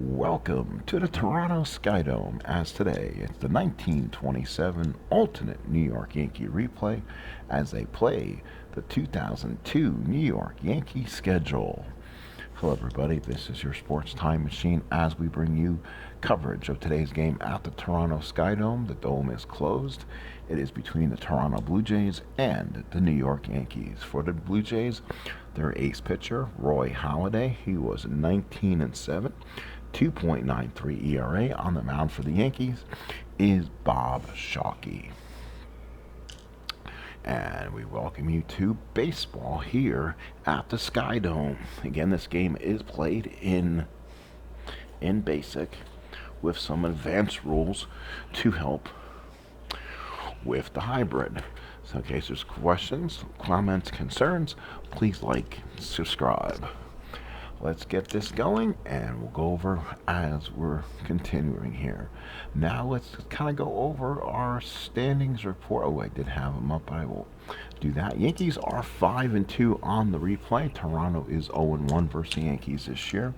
Welcome to the Toronto Skydome, as today it's the 1927 alternate New York Yankee replay as they play the 2002 New York Yankee schedule. Hello everybody, this is your sports time machine as we bring you coverage of today's game at the Toronto Skydome. The dome is closed. It is between the Toronto Bluejays and the New York Yankees. For the Bluejays, their ace pitcher, Ray Halladay, he was 19-7. 2.93 ERA. On the mound for the Yankees is Bob Shawkey. And we welcome you to baseball here at the Skydome. Again, this game is played in basic with some advanced rules to help with the hybrid. So in case there's questions, comments, concerns, please like, subscribe. Let's get this going, and we'll go over as we're continuing here. Now let's kind of go over our standings report. Oh, I did have them up, but I will do that. Yankees are 5-2 on the replay. Toronto is 0-1 versus the Yankees this year.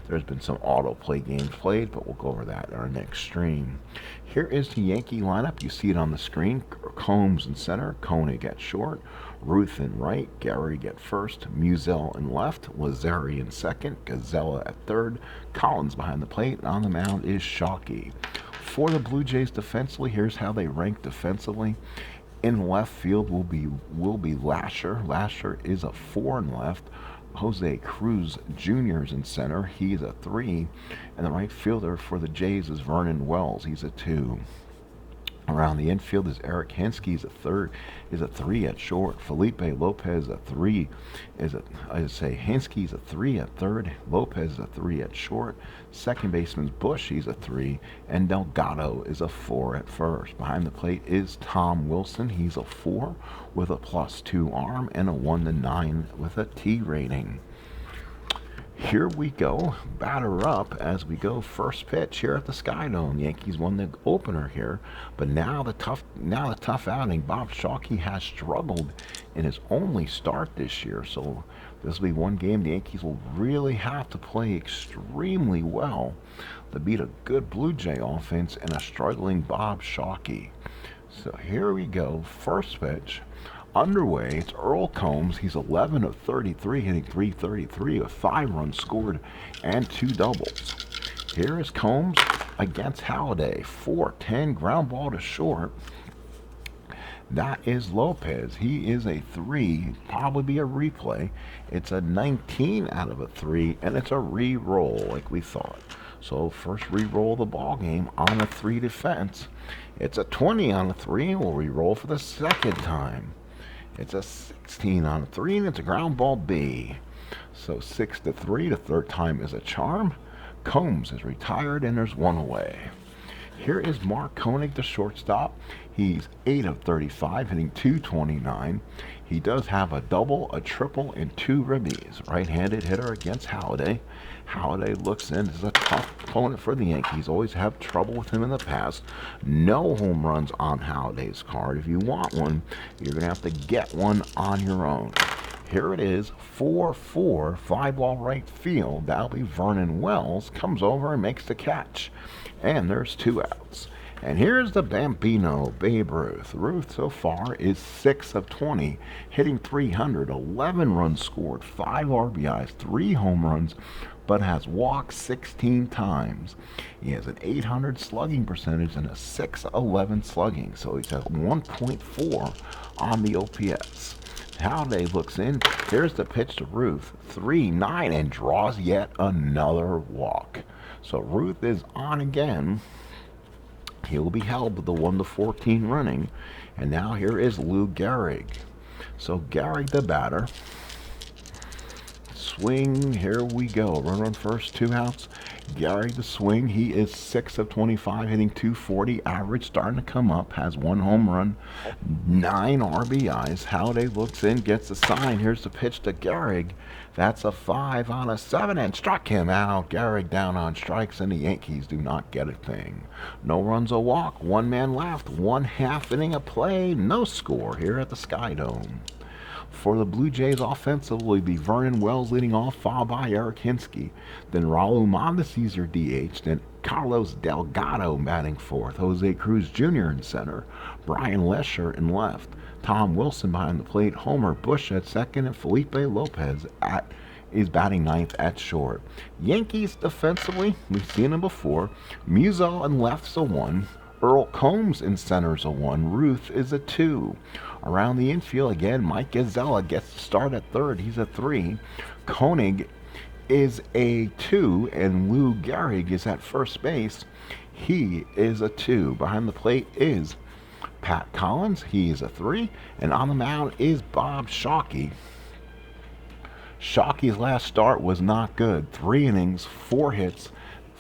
There's been some autoplay games played, but we'll go over that in our next stream. Here is the Yankee lineup. You see it on the screen. Combs in center, Koenig at short, Ruth in right, Gehrig at first, Musial in left, Lazari in second, Gazella at third, Collins behind the plate, and on the mound is Shawkey. For the Blue Jays defensively, here's how they rank defensively. In left field will be Lasher. Lasher is a 4 in left. Jose Cruz Jr. is in center. He's a 3. And the right fielder for the Jays is Vernon Wells. He's a 2. Around the infield is Eric Hensky, is a 3 at short. Felipe Lopez a 3 Hensky's a 3 at third. Lopez is a 3 at short. Second baseman's Bush, he's a 3, and Delgado is a 4 at first. Behind the plate is Tom Wilson, he's a 4 with a +2 arm and a 1-9 with a T rating. Here we go, batter up as we go. First pitch here at the Skydome. Yankees won the opener here, but now the tough outing. Bob Shawkey has struggled in his only start this year, so this will be one game the Yankees will really have to play extremely well to beat a good Blue Jay offense and a struggling Bob Shawkey. So here we go, first pitch. Underway, it's Earl Combs. He's 11 of 33, hitting .333 with 5 runs scored and 2 doubles. Here is Combs against Halladay. 4-10, ground ball to short. That is Lopez. He is a 3, probably be a replay. It's a 19 out of a 3, and it's a re-roll like we thought. So first re-roll the ball game on a 3 defense. It's a 20 on a 3, and we'll re-roll for the second time. It's a 16 on a 3, and it's a ground ball B. So 6-3, the third time is a charm. Combs is retired, and there's 1 away. Here is Mark Koenig, the shortstop. He's 8 of 35, hitting .229. He does have a double, a triple, and 2 ribbies. Right-handed hitter against Halladay. Halladay looks in. This is a tough opponent for the Yankees. Always have trouble with him in the past. No home runs on Halladay's card. If you want one, you're going to have to get one on your own. Here it is, 4-4, fly ball right field. That'll be Vernon Wells. Comes over and makes the catch. And there's 2 outs. And here's the Bambino, Babe Ruth. Ruth so far is 6 of 20, hitting .300, 11 runs scored, 5 RBIs, 3 home runs, but has walked 16 times. He has an .800 slugging percentage and a .611 slugging, so he's at 1.4 on the OPS. Halladay looks in. Here's the pitch to Ruth. 3-9, and draws yet another walk. So Ruth is on again. He'll be held with the 1-14 running. And now here is Lou Gehrig. So Gehrig, the batter. Swing, here we go. Run on first, 2 outs. Gehrig the swing. He is 6 of 25, hitting .240. Average starting to come up. Has 1 home run, 9 RBIs. Halladay looks in, gets the sign. Here's the pitch to Gehrig. That's a 5 on a 7, and struck him out. Gehrig down on strikes, and the Yankees do not get a thing. No runs, a walk. 1 man left. 1 half inning of play. No score here at the Skydome. For the Blue Jays offensive will be Vernon Wells leading off, followed by Eric Hinsky. Then Raul Mondesi's your DH. Then Carlos Delgado batting fourth. Jose Cruz Jr. in center. Brian Lesher in left. Tom Wilson behind the plate. Homer Bush at second. And Felipe Lopez is batting ninth at short. Yankees defensively, we've seen them before. Musial in left's a 1. Earl Combs in center's a 1. Ruth is a 2. Around the infield, again, Mike Gazzella gets to start at third. He's a 3. Koenig is a 2. And Lou Gehrig is at first base. He is a 2. Behind the plate is Pat Collins. He is a 3. And on the mound is Bob Shawkey. Shawkey's last start was not good. 3 innings, 4 hits,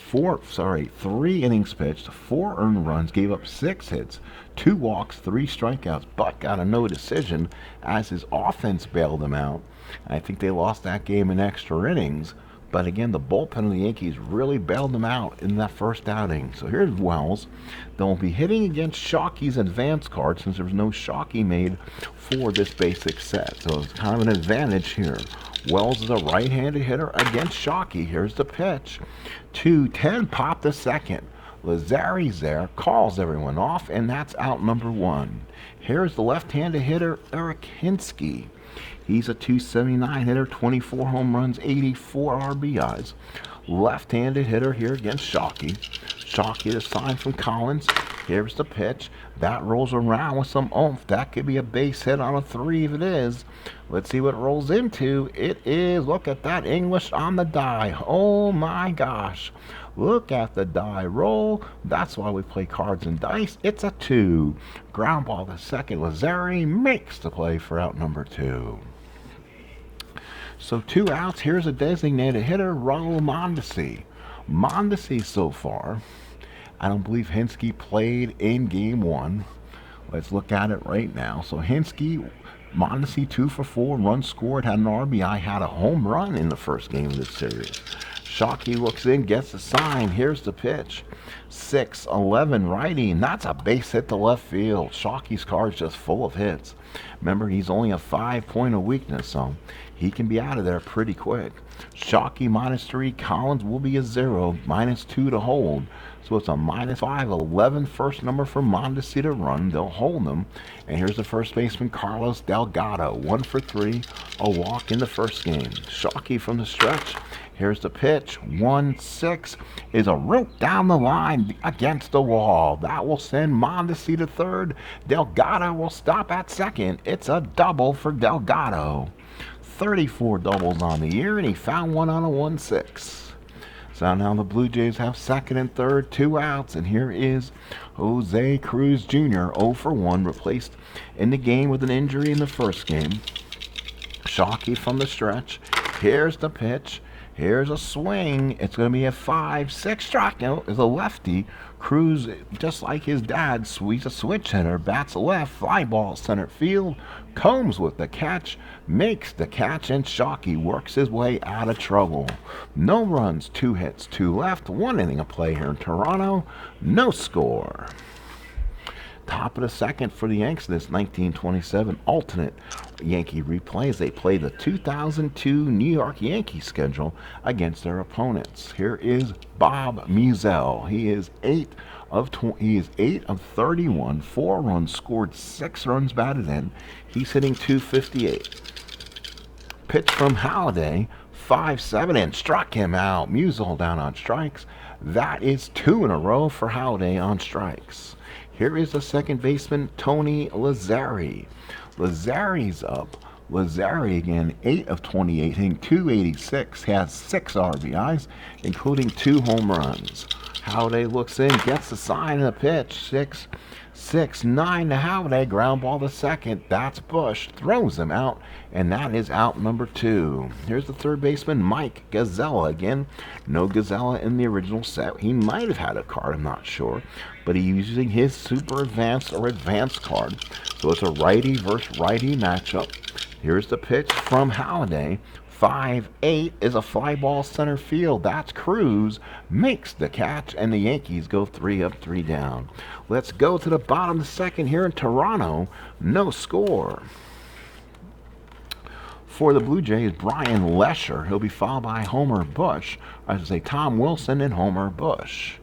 3 innings pitched, 4 earned runs, gave up 6 hits, 2 walks, 3 strikeouts, but got a no decision as his offense bailed him out. I think they lost that game in extra innings. But again, the bullpen of the Yankees really bailed them out in that first outing. So here's Wells. They'll be hitting against Shawkey's advance card since there was no Shawkey made for this basic set. So it's kind of an advantage here. Wells is a right-handed hitter against Shawkey. Here's the pitch. 2-10, pop the second. Lazari's there, calls everyone off, and that's out number 1. Here's the left-handed hitter, Eric Hinsky. He's a .279 hitter, 24 home runs, 84 RBIs. Left-handed hitter here against Shawkey. Shawkey the sign from Collins. Here's the pitch. That rolls around with some oomph. That could be a base hit on a 3 if it is. Let's see what it rolls into. It is, look at that English on the die. Oh my gosh. Look at the die roll. That's why we play cards and dice. It's a 2. Ground ball to second. Lazari makes the play for out number 2. So 2 outs. Here's a designated hitter, Raul Mondesi. Mondesi so far, I don't believe Hinsky played in game 1. Let's look at it right now. So Hinsky, Mondesi 2 for 4, runs scored, had an RBI, had a home run in the first game of this series. Shawkey looks in, gets the sign. Here's the pitch. 6-11 righty, and that's a base hit to left field. Shawkey's card's just full of hits. Remember, he's only a 5-point of weakness, so he can be out of there pretty quick. Shawkey -3, Collins will be a 0, -2 to hold. So it's a -5, 11 first number for Mondesi to run. They'll hold them. And here's the first baseman, Carlos Delgado, 1 for 3, a walk in the first game. Shawkey from the stretch. Here's the pitch. 1-6 is a root down the line against the wall. That will send Mondesi to third. Delgado will stop at second. It's a double for Delgado. 34 doubles on the year, and he found one on a 1-6. So now the Blue Jays have second and third, 2 outs, and here is Jose Cruz Jr., 0 for 1, replaced in the game with an injury in the first game. Shawkey from the stretch. Here's the pitch. Here's a swing. It's going to be a 5-6 strikeout. Is a lefty. Cruz, just like his dad, he's a switch hitter. Bats left. Fly ball center field. Combs with the catch. Makes the catch, and Shawkey works his way out of trouble. No runs, 2 hits, 2 left. 1 inning of play here in Toronto. No score. Top of the second for the Yanks, this 1927 alternate Yankee replays. They play the 2002 New York Yankees schedule against their opponents. Here is Bob Musial. He is 8 of 31, 4 runs scored, 6 runs batted in. He's hitting .258. Pitch from Halladay, 5-7, and struck him out. Musial down on strikes. That is 2 in a row for Halladay on strikes. Here is the second baseman, Tony Lazzari. Lazzari's up. Lazzari again, 8 of 28, hitting .286. Has 6 RBIs, including 2 home runs. Halladay looks in, gets the sign and the pitch. 6-9 to Halladay. Ground ball to second. That's Bush. Throws him out, and that is out number 2. Here's the third baseman, Mike Gazzella. Again, no Gazzella in the original set. He might have had a card, I'm not sure. But he's using his super advanced or advanced card. So it's a righty versus righty matchup. Here's the pitch from Halladay. 5-8 is a fly ball center field. That's Cruz. Makes the catch, and the Yankees go 3 up, 3 down. Let's go to the bottom of the second here in Toronto. No score. For the Blue Jays, Brian Lesher. He'll be followed by Homer Bush. I should say Tom Wilson and Homer Bush.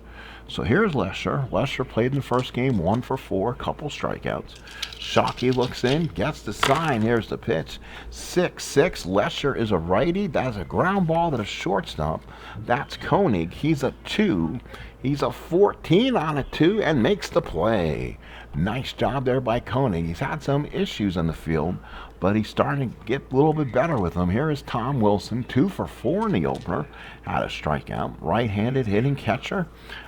So here's Lesher. Lesher played in the first game, 1 for 4, couple strikeouts. Shawkey looks in, gets the sign. Here's the pitch. 6-6. Lesher is a righty. That's a ground ball to the shortstop. That's Koenig. He's a 2. He's a 14 on a 2 and makes the play. Nice job there by Koenig. He's had some issues on the field, but he's starting to get a little bit better with them. Here is Tom Wilson, 2 for 4 in the opener. Had a strikeout. Right-handed hitting catcher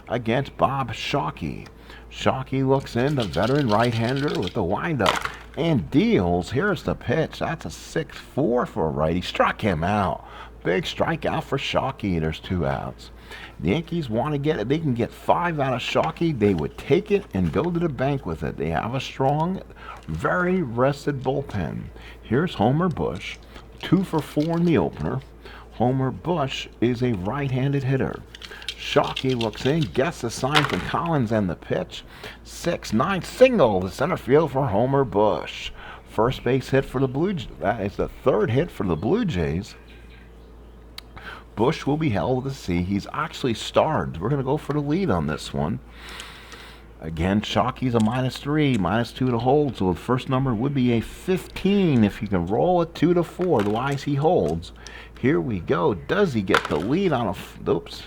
against Bob Shawkey. Shawkey looks in, the veteran right-hander with the windup and deals. Here's the pitch. That's a 6-4 for a righty. Struck him out. Big strikeout for Shawkey. There's 2 outs. The Yankees want to get it. They can get 5 out of Shawkey. They would take it and go to the bank with it. They have a strong, very rested bullpen. Here's Homer Bush, 2 for 4 in the opener. Homer Bush is a right-handed hitter. Shawkey looks in, gets the sign from Collins and the pitch. 6-9 single to center field for Homer Bush. First base hit for the Blue Jays. That is the 3rd hit for the Blue Jays. Bush will be held to see. He's actually starred. We're going to go for the lead on this one. Again, Shawkey's a -3, -2 to hold, so the first number would be a 15 if he can roll a 2 to 4. Otherwise, he holds. Here we go. Does he get the lead on a... Oops.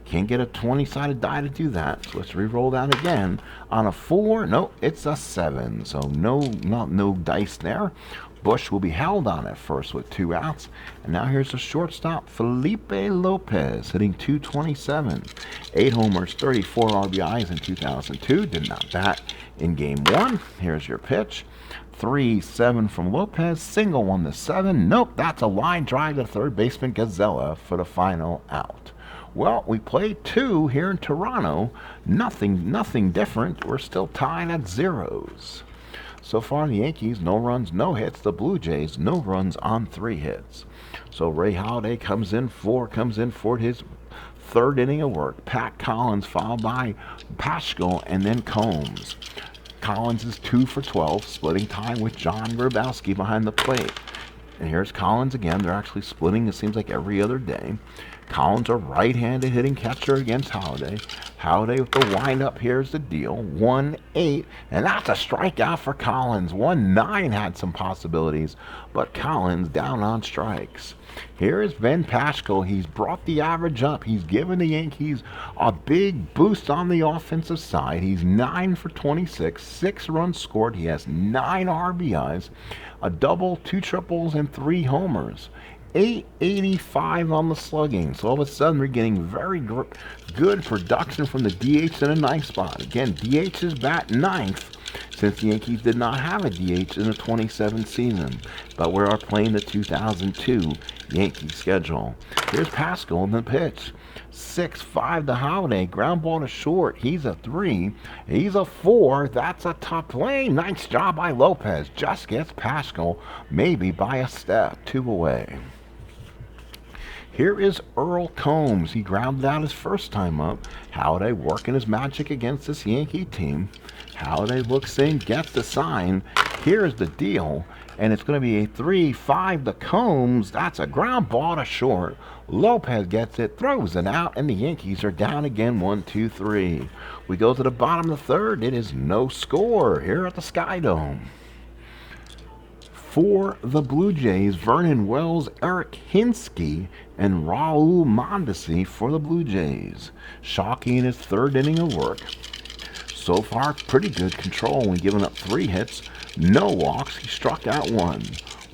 Can't get a 20-sided die to do that. So let's re-roll that again. On a 4, no, it's a 7. So no dice there. Bush will be held on at first with 2 outs. And now here's the shortstop, Felipe Lopez, hitting .227. 8 homers, 34 RBIs in 2002. Did not bat in Game 1. Here's your pitch. 3-7 from Lopez. Single 1 to 7. Nope, that's a line drive to third baseman Gazella for the final out. Well, we played 2 here in Toronto. Nothing different. We're still tied at 0s. So far, the Yankees, no runs, no hits. The Blue Jays, no runs on 3 hits. So Ray Halladay comes in for his 3rd inning of work. Pat Collins followed by Paschkel and then Combs. Collins is 2 for 12, splitting time with John Grabowski behind the plate. And here's Collins again. They're actually splitting, it seems like, every other day. Collins, a right-handed hitting catcher against Halladay. Halladay with the windup. Here's the deal. 1-8, and that's a strikeout for Collins. 1-9 had some possibilities, but Collins down on strikes. Here is Ben Paschkel. He's brought the average up. He's given the Yankees a big boost on the offensive side. He's 9 for 26, 6 runs scored. He has 9 RBIs, a double, 2 triples, and 3 homers. 885 on the slugging. So all of a sudden, we're getting very good production from the DH in a 9th spot. Again, DH is bat 9th since the Yankees did not have a DH in the 27th season. But we are playing the 2002 Yankee schedule. Here's Paschkel in the pitch. 6-5 to Halladay. Ground ball to short. He's a 3. He's a 4. That's a tough play. Nice job by Lopez. Just gets Paschkel maybe by a step. 2 away. Here is Earl Combs. He grounded out his first time up. Halladay working his magic against this Yankee team. Halladay looks in, gets the sign. Here's the deal. And it's going to be a 3-5 to Combs. That's a ground ball to short. Lopez gets it, throws it out, and the Yankees are down again 1-2-3. We go to the bottom of the 3rd. It is no score here at the Sky Dome. For the Blue Jays, Vernon Wells, Eric Hinsky, and Raul Mondesi for the Blue Jays. Shawkey in his 3rd inning of work. So far, pretty good control. Only giving up 3 hits, no walks. He struck out 1.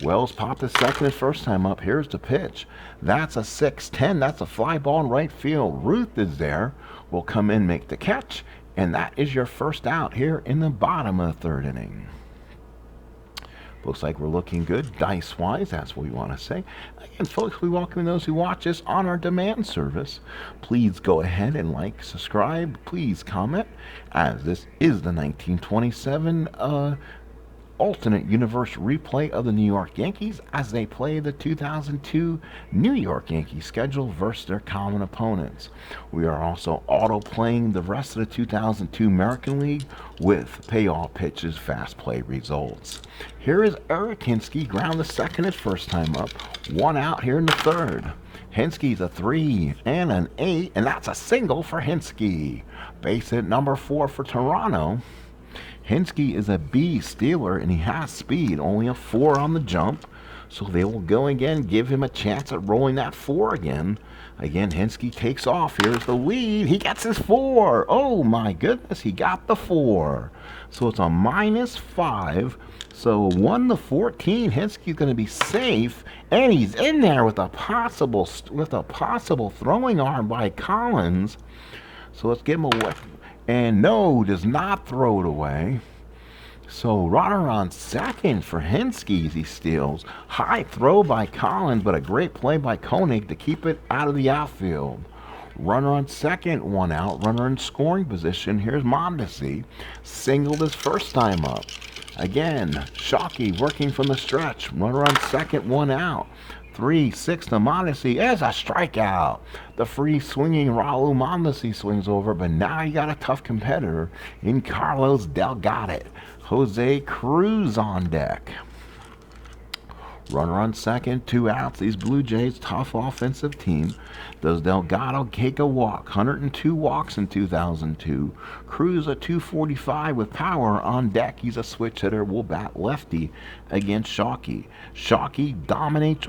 Wells popped his 2nd his first time up. Here's the pitch. That's a 6-10. That's a fly ball in right field. Ruth is there. Will come in, make the catch, and that is your first out here in the bottom of the 3rd inning. Looks like we're looking good dice-wise, that's what we want to say. Again, folks, we welcome those who watch us on our demand service. Please go ahead and like, subscribe, please comment, as this is the 1927 alternate universe replay of the New York Yankees as they play the 2002 New York Yankees schedule versus their common opponents. We are also auto-playing the rest of the 2002 American League with payoff pitches, fast play results. Here is Eric Hinske, ground the second his first time up, one out here in the third. Hinske's a 3 and an 8, and that's a single for Hinske. Base hit number 4 for Toronto. Hinske is a B stealer, and he has speed, only a 4 on the jump. So they will go again, give him a chance at rolling that 4 again. Again, Hinske takes off. Here's the lead. He gets his 4. Oh, my goodness, he got the 4. So it's a -5. So 1-14, Hinske's going to be safe, and he's in there with a possible throwing arm by Collins. So let's give him away. And no, does not throw it away. So runner on second for Hinske as he steals. High throw by Collins, but a great play by Koenig to keep it out of the outfield. Runner on second, one out. Runner in scoring position. Here's Mondesi. Singled his first time up. Again, Shawkey working from the stretch. Runner on second, one out. 3-6 to Mondesi as a strikeout. The free swinging Raul Mondesi swings over, but now you got a tough competitor in Carlos Delgado. Jose Cruz on deck. Runner on second, 2 outs. These Blue Jays, tough offensive team. Does Delgado take a walk? 102 walks in 2002. Cruz a 245 with power on deck. He's a switch hitter. Will bat lefty against Shawkey. Shawkey dominates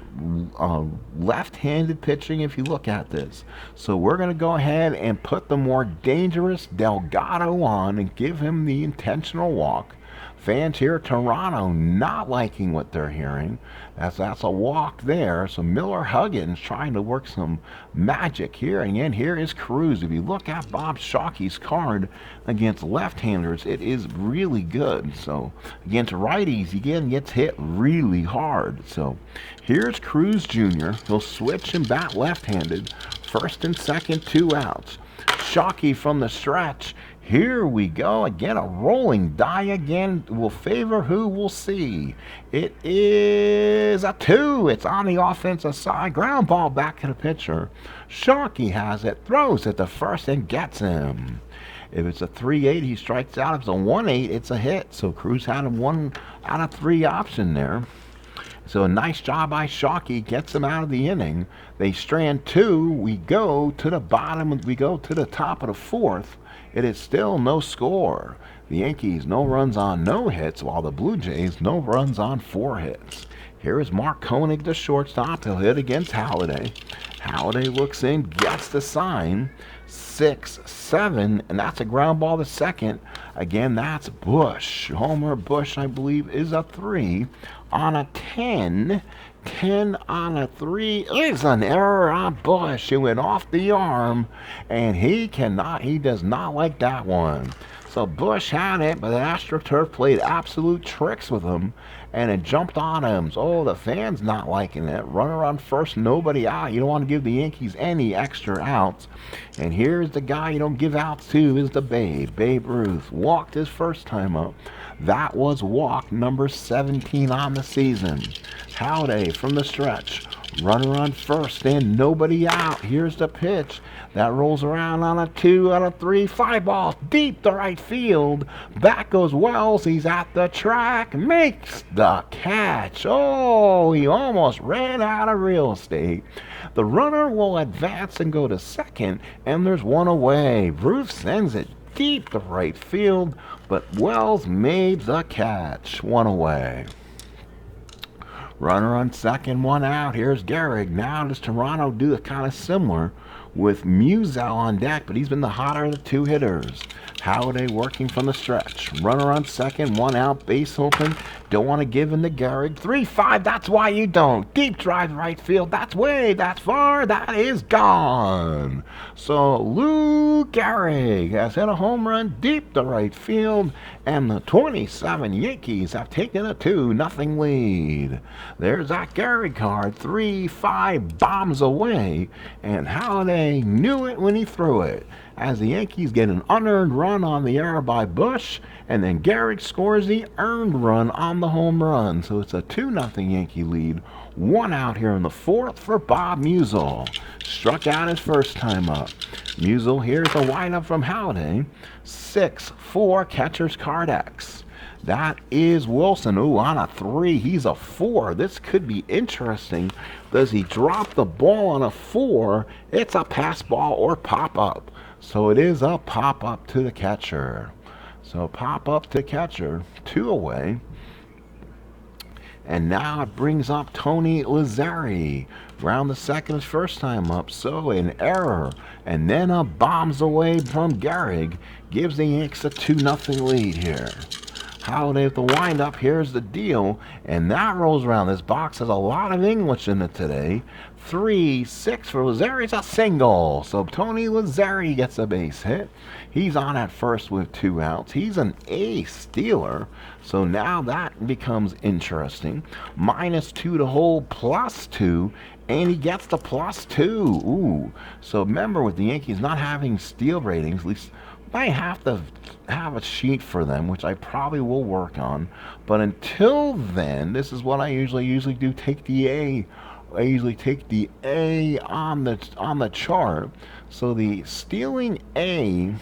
left-handed pitching if you look at this. So we're going to go ahead and put the more dangerous Delgado on and give him the intentional walk. Fans here at Toronto not liking what they're hearing. That's a walk there. So Miller Huggins trying to work some magic here. And again, here is Cruz. If you look at Bob Shawkey's card against left-handers, it is really good. So against righties, he again gets hit really hard. So here's Cruz Jr. He'll switch and bat left-handed. First and second, 2 outs. Shawkey from the stretch. Here we go. Again, a rolling die again will favor who we'll see. It is a 2. It's on the offensive side. Ground ball back to the pitcher. Shawkey has it. Throws it to first and gets him. If it's a 3-8, he strikes out. If it's a 1-8, it's a hit. So Cruz had a 1 out of 3 option there. So a nice job by Shawkey, gets him out of the inning. They strand 2. We go to the bottom. We go to the top of the 4th. It is still no score. The Yankees, no runs on no hits, while the Blue Jays, no runs on 4 hits. Here is Mark Koenig, the shortstop. He'll hit against Halladay. Halladay looks in, gets the sign. 6-7, and that's a ground ball to second. Again, that's Bush. Homer Bush, I believe, is a 3 on a 10. 10 on a 3 is an error on Bush. It went off the arm, and he does not like that one. So Bush had it, but the AstroTurf played absolute tricks with him, and it jumped on him. So the fans not liking it. Runner on first, nobody out. You don't want to give the Yankees any extra outs. And here's the guy you don't give outs to, is the Babe Ruth. Walked his first time up. That was walk number 17 on the season. Halladay from the stretch. Runner on first and nobody out. Here's the pitch. That rolls around on a 2 out of 3. 5 balls deep to right field. Back goes Wells. He's at the track. Makes the catch. Oh, he almost ran out of real estate. The runner will advance and go to second, and there's one away. Ruth sends it deep to right field, but Wells made the catch. One away. Runner on second, 1 out. Here's Gehrig. Now does Toronto do a kind of similar with Musial on deck, but he's been the hotter of the 2 hitters. Halladay working from the stretch. Runner on second, 1 out, base open. Don't want to give him to Gehrig. 3-5, that's why you don't. Deep drive right field. That's far. That is gone. So Lou Gehrig has hit a home run deep to right field, and the 27 Yankees have taken a 2-0 lead. There's that Gehrig card. 3-5 bombs away, and Halladay knew it when he threw it. as the Yankees get an unearned run on the error by Bush, and then Gehrig scores the earned run on the home run. So it's a 2-0 Yankee lead. 1 out here in the 4th for Bob Musial. Struck out his first time up. Musial, here's a windup from Halladay. 6-4 catcher's card X. That is Wilson. Ooh, on a 3. He's a 4. This could be interesting. Does he drop the ball on a 4? It's a pass ball or pop up. So it is a pop up to the catcher. So pop up to catcher. 2 away. And now it brings up Tony Lazzari. Round the second his first time up. So an error. And then a bombs away from Gehrig. Gives the Yanks a 2-0 lead here. Halladay with the windup. Here's the deal. And that rolls around. This box has a lot of English in it today. 3-6 for Lazzari. It's a single. So Tony Lazzari gets a base hit. He's on at first with 2 outs. He's an ace stealer. So now that becomes interesting. -2 to hold, +2. And he gets the +2. Ooh. So remember, with the Yankees not having steal ratings, at least I have to have a sheet for them, which I probably will work on. But until then, this is what I usually do. Take the A. I usually take the A on the chart. So the stealing A.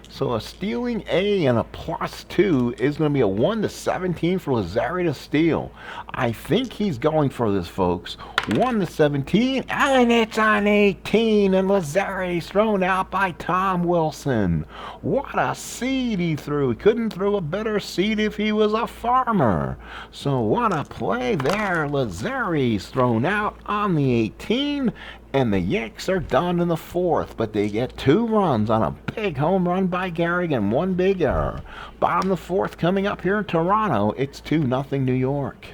So a stealing A and a +2 is going to be a 1-17 for Lazzari to steal. I think he's going for this, folks. 1-17, and it's an 18, and Lazzari's thrown out by Tom Wilson. What a seed he threw. He couldn't throw a better seed if he was a farmer. So what a play there. Lazzari's thrown out on the 18. And the Yanks are done in the 4th, but they get 2 runs on a big home run by Gehrig and 1 big error. Bottom of the 4th coming up here in Toronto. It's 2-0 New York.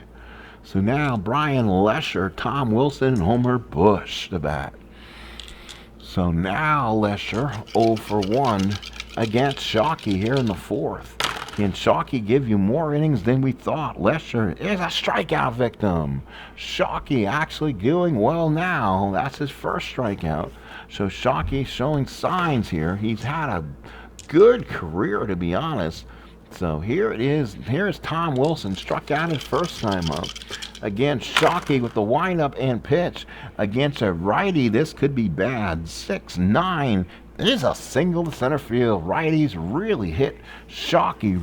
So now Brian Lesher, Tom Wilson, and Homer Bush to bat. So now Lesher 0 for 1 against Shawkey here in the 4th. Can Shawkey give you more innings than we thought? Lesher is a strikeout victim. Shawkey actually doing well now. That's his first strikeout. So Shawkey showing signs here. He's had a good career, to be honest. So here it is. Here's Tom Wilson, struck out his first time up. Again, Shawkey with the windup and pitch. Against a righty, this could be bad. 6-9. It is a single to center field. Righties really hit Shawkey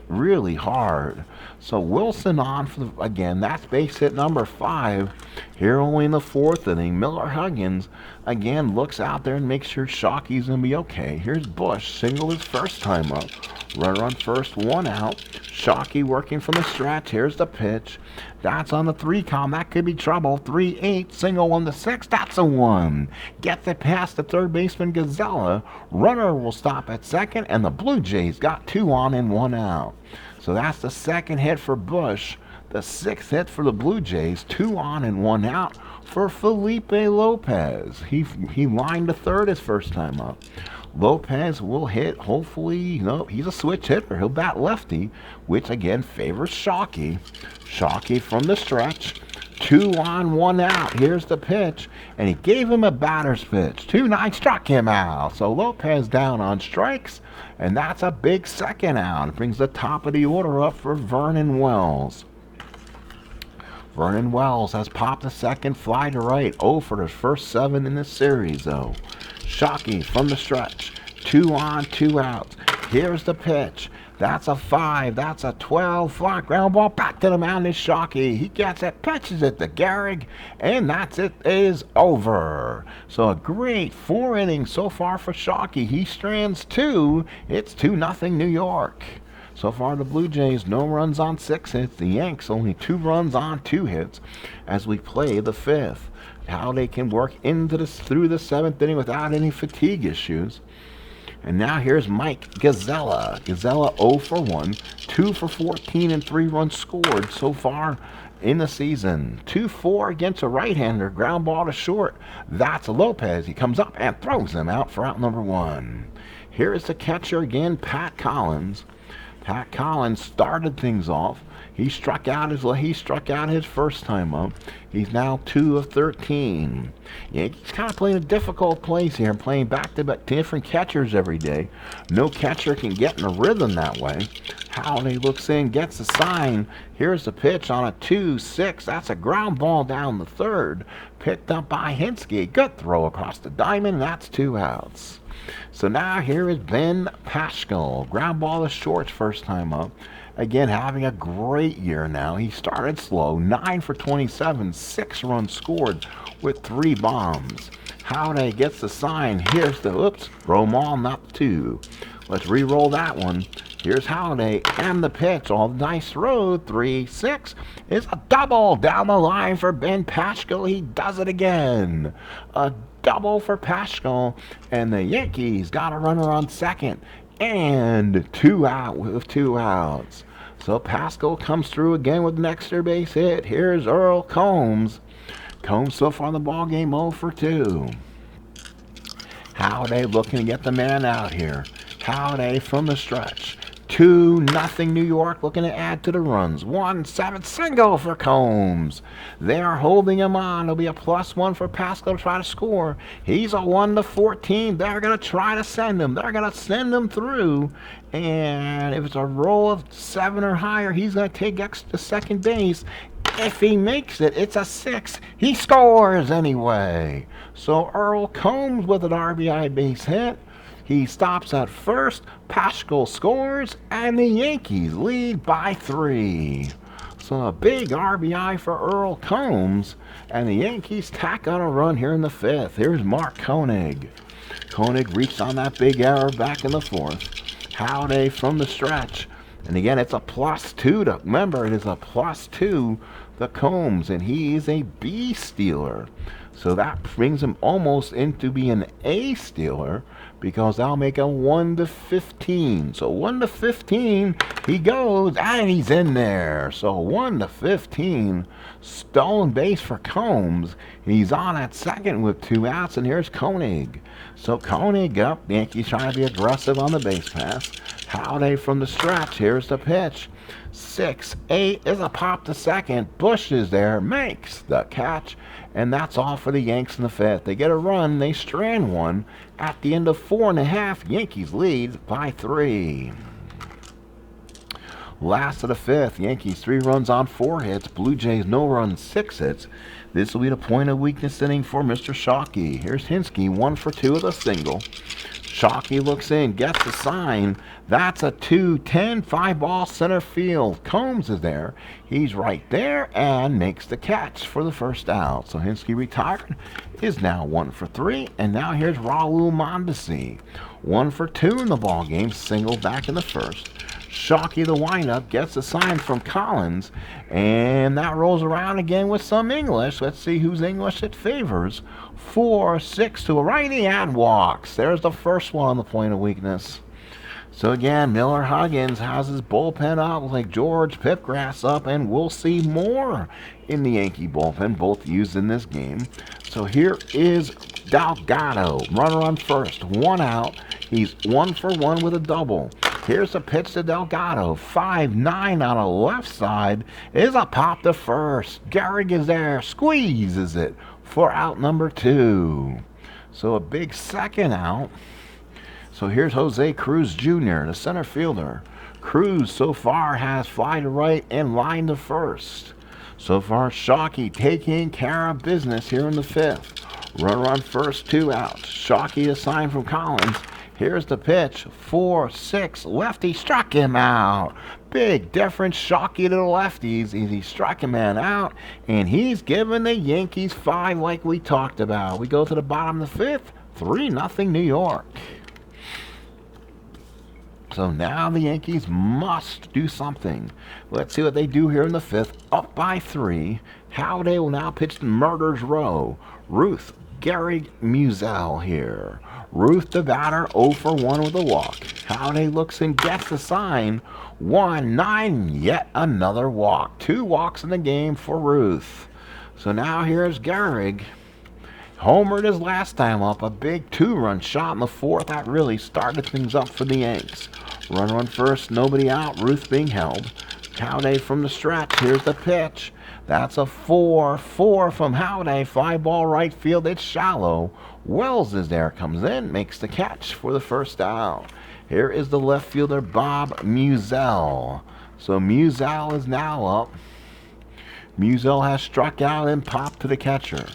really hard. So Wilson on for again. That's base hit number 5. Here only in the 4th inning. Miller Huggins again looks out there and makes sure Shawkey's gonna be okay. Here's Bush, single his first time up. Runner on first, 1 out. Shawkey working from the stretch. Here's the pitch. That's on the 3 count. That could be trouble. 3-8. Single 1-6. That's a 1. Gets it past the third baseman Gazella. Runner will stop at second, and the Blue Jays got 2 on and 1 out. So that's the second hit for Bush. The 6th hit for the Blue Jays. 2 on and 1 out for Felipe Lopez. He lined to third his first time up. Lopez will hit, hopefully, no, he's a switch hitter. He'll bat lefty, which again favors Shawkey. Shawkey from the stretch. 2 on, 1 out. Here's the pitch, and he gave him a batter's pitch. 2-9, struck him out. So Lopez down on strikes, and that's a big second out. It brings the top of the order up for Vernon Wells. Vernon Wells has popped a second, fly to right. 0 for his first 7 in this series, though. Shawkey from the stretch. 2 on, 2 outs. Here's the pitch. That's a 5. That's a 12. Fly ground ball back to the mound is Shawkey. He gets it, pitches it to Gehrig, and that's it. Is over. So a great 4 innings so far for Shawkey. He strands 2. It's 2-0 New York. So far, the Blue Jays, no runs on 6 hits. The Yanks, only 2 runs on 2 hits as we play the 5th. How they can work into this through the 7th inning without any fatigue issues. And now here's Mike Gazella. Gazella 0 for 1, 2 for 14, and 3 runs scored so far in the season. 2-4 against a right-hander. Ground ball to short. That's Lopez. He comes up and throws him out for out number 1. Here is the catcher again, Pat Collins. Pat Collins started things off. He struck out his first time up. He's now 2 of 13. Yankees kind of playing a difficult place here, playing back-to-back different catchers every day. No catcher can get in a rhythm that way. Halladay looks in, gets the sign. Here's the pitch on a 2-6. That's a ground ball down the third. Picked up by Hinsky. Good throw across the diamond. That's 2 outs. So now here is Ben Paschkel. Ground ball to shorts first time up. Again, having a great year now. He started slow, 9 for 27, 6 runs scored with 3 bombs. Halladay gets the sign. Here's the, throw 'em all, not 2. Let's re-roll that one. Here's Halladay and the pitch. All nice throw. 3-6 is a double down the line for Ben Paschkel. He does it again. A double for Paschkel, and the Yankees got a runner on second and 2 out with 2 outs. So Paschkel comes through again with an extra base hit. Here's Earl Combs. Combs so far in the ball game 0 for 2. Halladay looking to get the man out here. Halladay from the stretch. 2-0 New York, looking to add to the runs. 1-7 single for Combs. They are holding him on. It'll be a +1 for Paschkel to try to score. He's a 1-14. They're going to try to send him. They're going to send him through. And if it's a roll of 7 or higher, he's going to take extra second base. If he makes it, it's a 6. He scores anyway. So Earl Combs with an RBI base hit. He stops at first, Paschkel scores, and the Yankees lead by 3. So a big RBI for Earl Combs, and the Yankees tack on a run here in the 5th. Here's Mark Koenig. Koenig reached on that big error back in the 4th. Halladay from the stretch. And again, it's a +2 to, remember, it is a +2 to Combs, and he is a B stealer. So that brings him almost into being an A stealer, because that'll make a 1-15. So 1-15, he goes, and he's in there. So 1-15, stolen base for Combs. He's on at second with 2 outs, and here's Koenig. So Koenig up, the Yankees trying to be aggressive on the base pass. Halladay from the stretch, here's the pitch. 6-8 is a pop to second. Bush is there, makes the catch. And that's all for the Yanks in the 5th. They get a run, they strand one. At the end of 4.5, Yankees lead by 3. Last of the 5th, Yankees 3 runs on 4 hits. Bluejays no runs, 6 hits. This will be the point of weakness inning for Mr. Shawkey. Here's Hinsky, 1 for 2 with a single. Shawkey looks in, gets the sign. That's a 2-10, 5-ball center field. Combs is there. He's right there and makes the catch for the first out. So Hinsky retired, is now 1 for 3. And now here's Raul Mondesi. 1 for 2 in the ball game, single back in the 1st. Shawkey, the windup, gets a sign from Collins, and that rolls around again with some English. Let's see whose English it favors. 4-6 to a righty and walks. There's the first one on the point of weakness. So again, Miller Huggins has his bullpen up like George Pipgrass up, and we'll see more in the Yankee bullpen, both used in this game. So here is Delgado, runner on first, 1 out. He's 1 for 1 with a double. Here's a pitch to Delgado. 5-9 on a left side is a pop to first. Gehrig is there, squeezes it for out number 2. So a big second out. So here's Jose Cruz Jr., the center fielder. Cruz so far has fly to right and line to first. So far, Shawkey taking care of business here in the 5th. Runner on first, 2 outs. Shawkey a sign from Collins. Here's the pitch, 4-6, lefty struck him out. Big difference, Shawkey to the lefties. He struck a man out, and he's giving the Yankees 5 like we talked about. We go to the bottom of the 5th, 3-0 New York. So now the Yankees must do something. Let's see what they do here in the 5th, up by 3. Halladay will now pitch the murder's row. Ruth, Gehrig, Musial here. Ruth, the batter, 0 for 1 with a walk. Halladay looks and gets the sign. 1-9, yet another walk. 2 walks in the game for Ruth. So now here's Gehrig. Homered his last time up. A big 2-run shot in the 4th. That really started things up for the Yanks. Runner on first, nobody out. Ruth being held. Halladay from the stretch. Here's the pitch. That's a 4-4 from Halladay. Fly ball right field. It's shallow. Wells is there. Comes in. Makes the catch for the first out. Here is the left fielder, Bob Musell. So Musell is now up. Musell has struck out and popped to the catcher.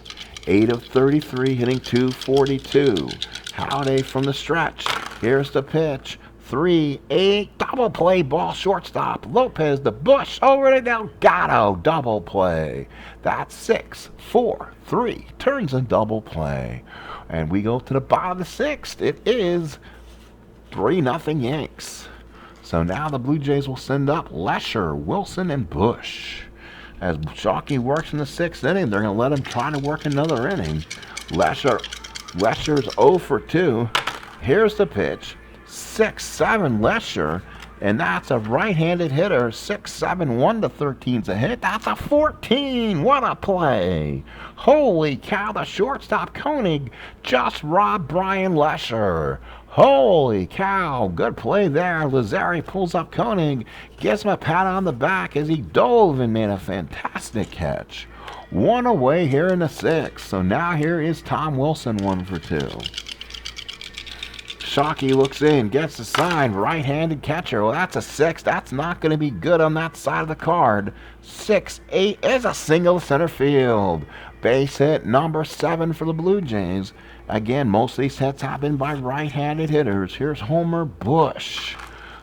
8 of 33, hitting .242. Halladay from the stretch. Here's the pitch. 3-8, double play, ball shortstop. Lopez, the Bush, over to Delgado, double play. That's 6-4-3, turns a double play. And we go to the bottom of the sixth. It is 3-0 Yanks. So now the Blue Jays will send up Lesher, Wilson, and Bush. As Shawkey works in the sixth inning, they're going to let him try to work another inning. Lesher's 0 for 2. Here's the pitch. 6-7 Lesher, and that's a right-handed hitter. 6-7, 1-13's a hit. That's a 14. What a play! Holy cow! The shortstop Koenig just robbed Brian Lesher. Holy cow! Good play there. Lazzari pulls up Koenig, gives him a pat on the back as he dove and made a fantastic catch. One away here in the sixth. So now here is Tom Wilson, 1 for 2. Shawkey looks in, gets the sign, right-handed catcher. Well, that's a 6. That's not going to be good on that side of the card. 6-8 is a single to center field. Base hit number 7 for the Blue Jays. Again, most of these hits have been by right-handed hitters. Here's Homer Bush.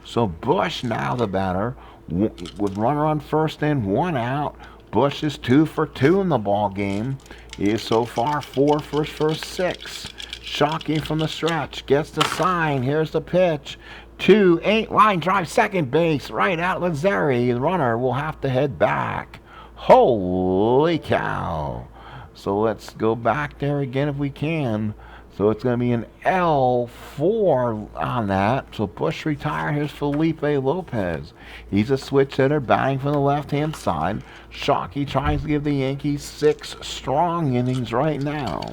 So Bush now the batter with runner on first and 1 out. Bush is 2 for 2 in the ball game. He is so far 4 for his first 6. Shawkey from the stretch, gets the sign, here's the pitch. 2-8, line drive, second base, right out Lazzari. The runner will have to head back. Holy cow. So let's go back there again if we can. So it's going to be an L4 on that. So Bush retired. Here's Felipe Lopez. He's a switch hitter, batting from the left-hand side. Shawkey tries to give the Yankees 6 strong innings right now.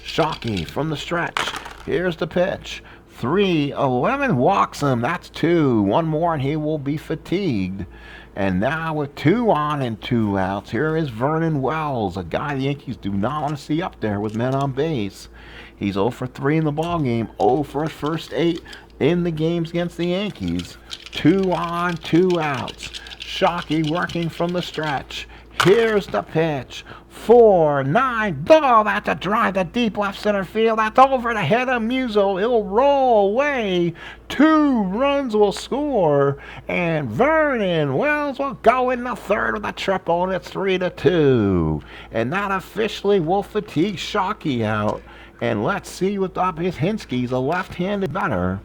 Shawkey from the stretch. Here's the pitch. 3-11 walks him. That's 2. One more and he will be fatigued. And now with 2 on and 2 outs, here is Vernon Wells, a guy the Yankees do not want to see up there with men on base. He's 0 for 3 in the ballgame, 0 for his first 8 in the games against the Yankees. 2 on, 2 outs. Shawkey working from the stretch. Here's the pitch. 4-9. Oh, that's a drive to deep left center field. That's over the head of Musil. It'll roll away. 2 runs will score. And Vernon Wells will go in the third with a triple, and it's 3-2. And that officially will fatigue Shawkey out. And let's see what up is Hinsky's a left-handed batter.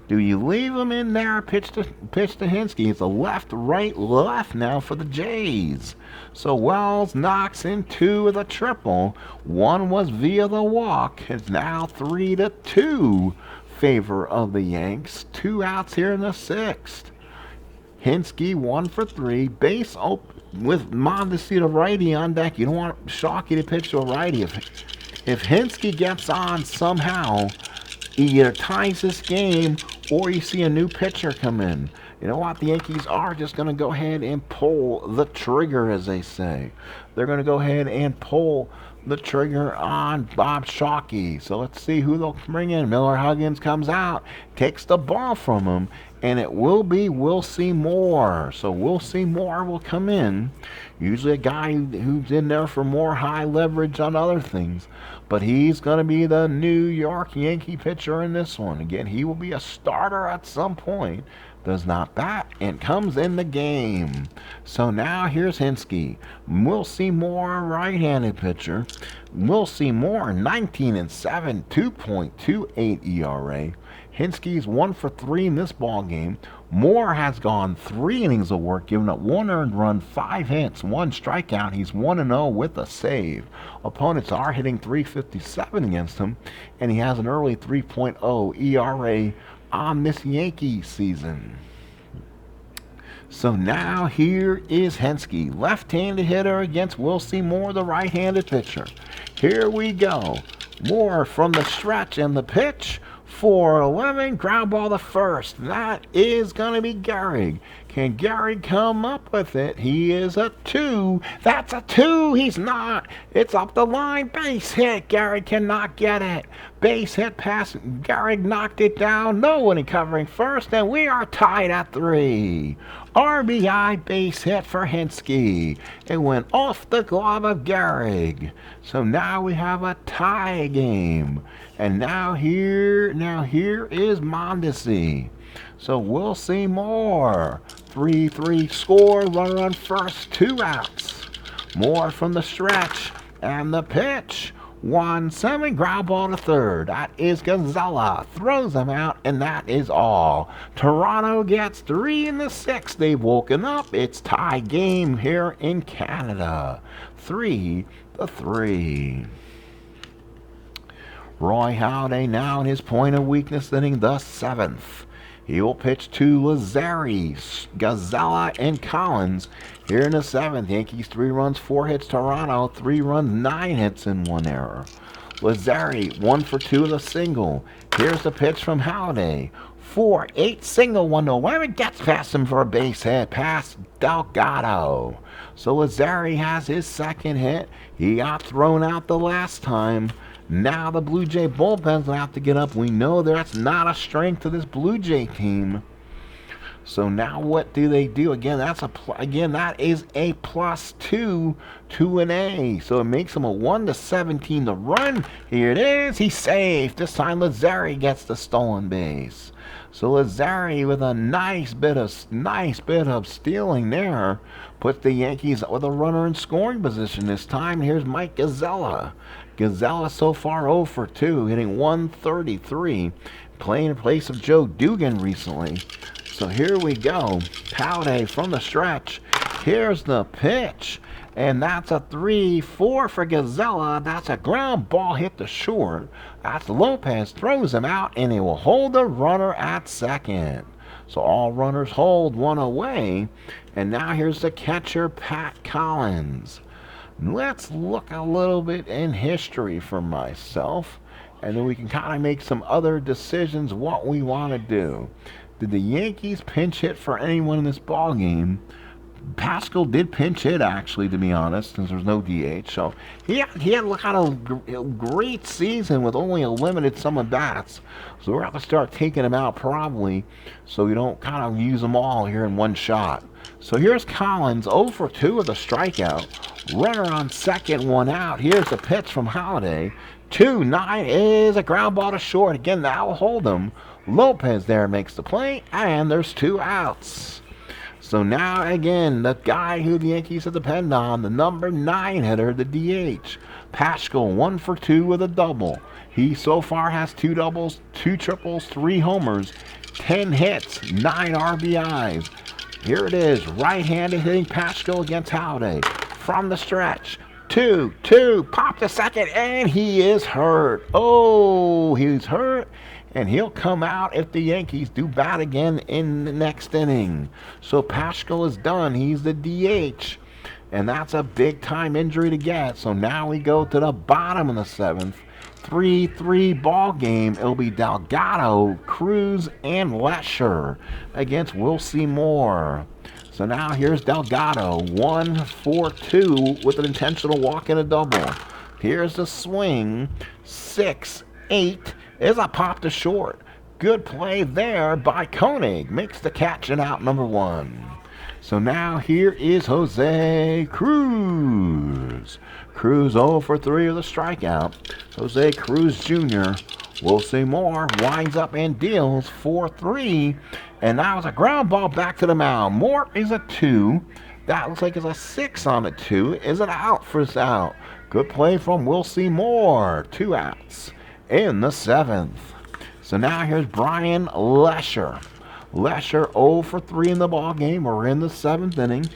Do you leave him in there? Pitch to Hinsky. It's a left, right, left now for the Jays. So Wells knocks in 2 with a triple. 1 was via the walk. It's now 3-2 favor of the Yanks. 2 outs here in the sixth. Hinsky 1 for 3. Base open with Mondesi righty on deck. You don't want Shawkey to pitch to a righty. If Hinsky gets on somehow, he either ties this game or you see a new pitcher come in. You know what? The Yankees are just going to go ahead and pull the trigger, as they say. They're going to go ahead and pull the trigger on Bob Shawkey. So let's see who they'll bring in. Miller Huggins comes out, takes the ball from him, and it will be Will Seymour. So Will Seymour will come in. Usually a guy who's in there for more high leverage on other things. But he's going to be the New York Yankee pitcher in this one. Again, he will be a starter at some point. Does not bat and comes in the game. So now here's Hinsky. Will Seymour, right-handed pitcher. Will Seymour, 19-7, 2.28 ERA. Hinsky's 1 for 3 in this ball game. Moore has gone 3 innings of work, giving up 1 earned run, 5 hits, 1 strikeout. He's 1-0 with a save. Opponents are hitting .357 against him, and he has an early 3.0 ERA on this Yankee season. So now here is Hinsky, left-handed hitter against Will Seymour, the right-handed pitcher. Here we go. Moore from the stretch and the pitch. 4-11, ground ball to first. That is going to be Gehrig. Can Gehrig come up with it? He is a 2. That's a 2. He's not. It's up the line. Base hit. Gehrig cannot get it. Base hit pass. Gehrig knocked it down. Nobody covering first, and we are tied at 3. RBI base hit for Hendrickson. It went off the glove of Gehrig. So now we have a tie game. And now here is Mondesi. So we'll see more. 3-3 score, runner on first, 2 outs. More from the stretch and the pitch. 1-7, ground ball to third. That is Gonzalez. Throws him out, and that is all. Toronto gets 3 in the 6th. They've woken up. It's tie game here in Canada. 3-3. Ray Halladay now in his point of weakness inning, the 7th. He will pitch to Lazari, Gazella, and Collins here in the 7th. Yankees 3 runs, 4 hits. Toronto 3 runs, 9 hits, and 1 error. Lazari 1 for 2 with a single. Here's the pitch from Halladay. 4-8 single, 1-11. Gets past him for a base hit. Past Delgado. So Lazari has his second hit. He got thrown out the last time. Now the Blue Jay bullpen's going to have to get up. We know that's not a strength of this Blue Jay team. So now what do they do? Again, that is a +2 to an A. So it makes them a 1-17 to run. Here it is. He's safe. This time Lazari gets the stolen base. So Lazari with a nice bit of stealing there puts the Yankees with a runner in scoring position this time. Here's Mike Gazella. Gazella so far 0 for 2, hitting 133, playing in place of Joe Dugan recently. So here we go. Halladay from the stretch. Here's the pitch. And that's a 3-4 for Gazella. That's a ground ball hit to short. That's Lopez, throws him out, and he will hold the runner at second. So all runners hold, 1 away. And now here's the catcher, Pat Collins. Let's look a little bit in history for myself, and then we can kind of make some other decisions what we want to do. Did the Yankees pinch hit for anyone in this ball game? Paschkel did pinch hit, actually, to be honest, since there's no DH. So he had kind of a great season with only a limited sum of bats. So we're going to have to start taking them out probably so we don't kind of use them all here in one shot. So here's Collins, 0 for 2 with a strikeout. Runner on second, 1 out. Here's the pitch from Halladay. 2-9 is a ground ball to short. Again, that will hold him. Lopez there makes the play, and there's 2 outs. So now, again, the guy who the Yankees have depend on, the number 9 hitter, the DH. Paschkel, 1 for 2 with a double. He so far has 2 doubles, 2 triples, 3 homers, 10 hits, 9 RBIs. Here it is, right-handed hitting Paschkel against Halladay. From the stretch, 2-2, pop to second, and he is hurt. Oh, he's hurt. And he'll come out if the Yankees do bat again in the next inning. So Paschkel is done. He's the DH. And that's a big-time injury to get. So now we go to the bottom of the 7th. 3-3 ball game. It'll be Delgado, Cruz, and Lesher against Wilcie Moore. So now here's Delgado. 1 for 2 with an intentional walk and a double. Here's the swing. 6-8. Is a pop to short. Good play there by Koenig. Makes the catch and out number 1. So now here is Jose Cruz. Cruz 0 for 3 with a strikeout. Jose Cruz Jr. Wilcie Moore winds up and deals 4-3. And that was a ground ball back to the mound. Moore is a 2. That looks like it's a 6 on the 2. Is it out for his out? Good play from Wilcie Moore. 2 outs in the 7th. So now here's Brian Lesher. Lesher 0 for 3 in the ball game. We're in the 7th inning.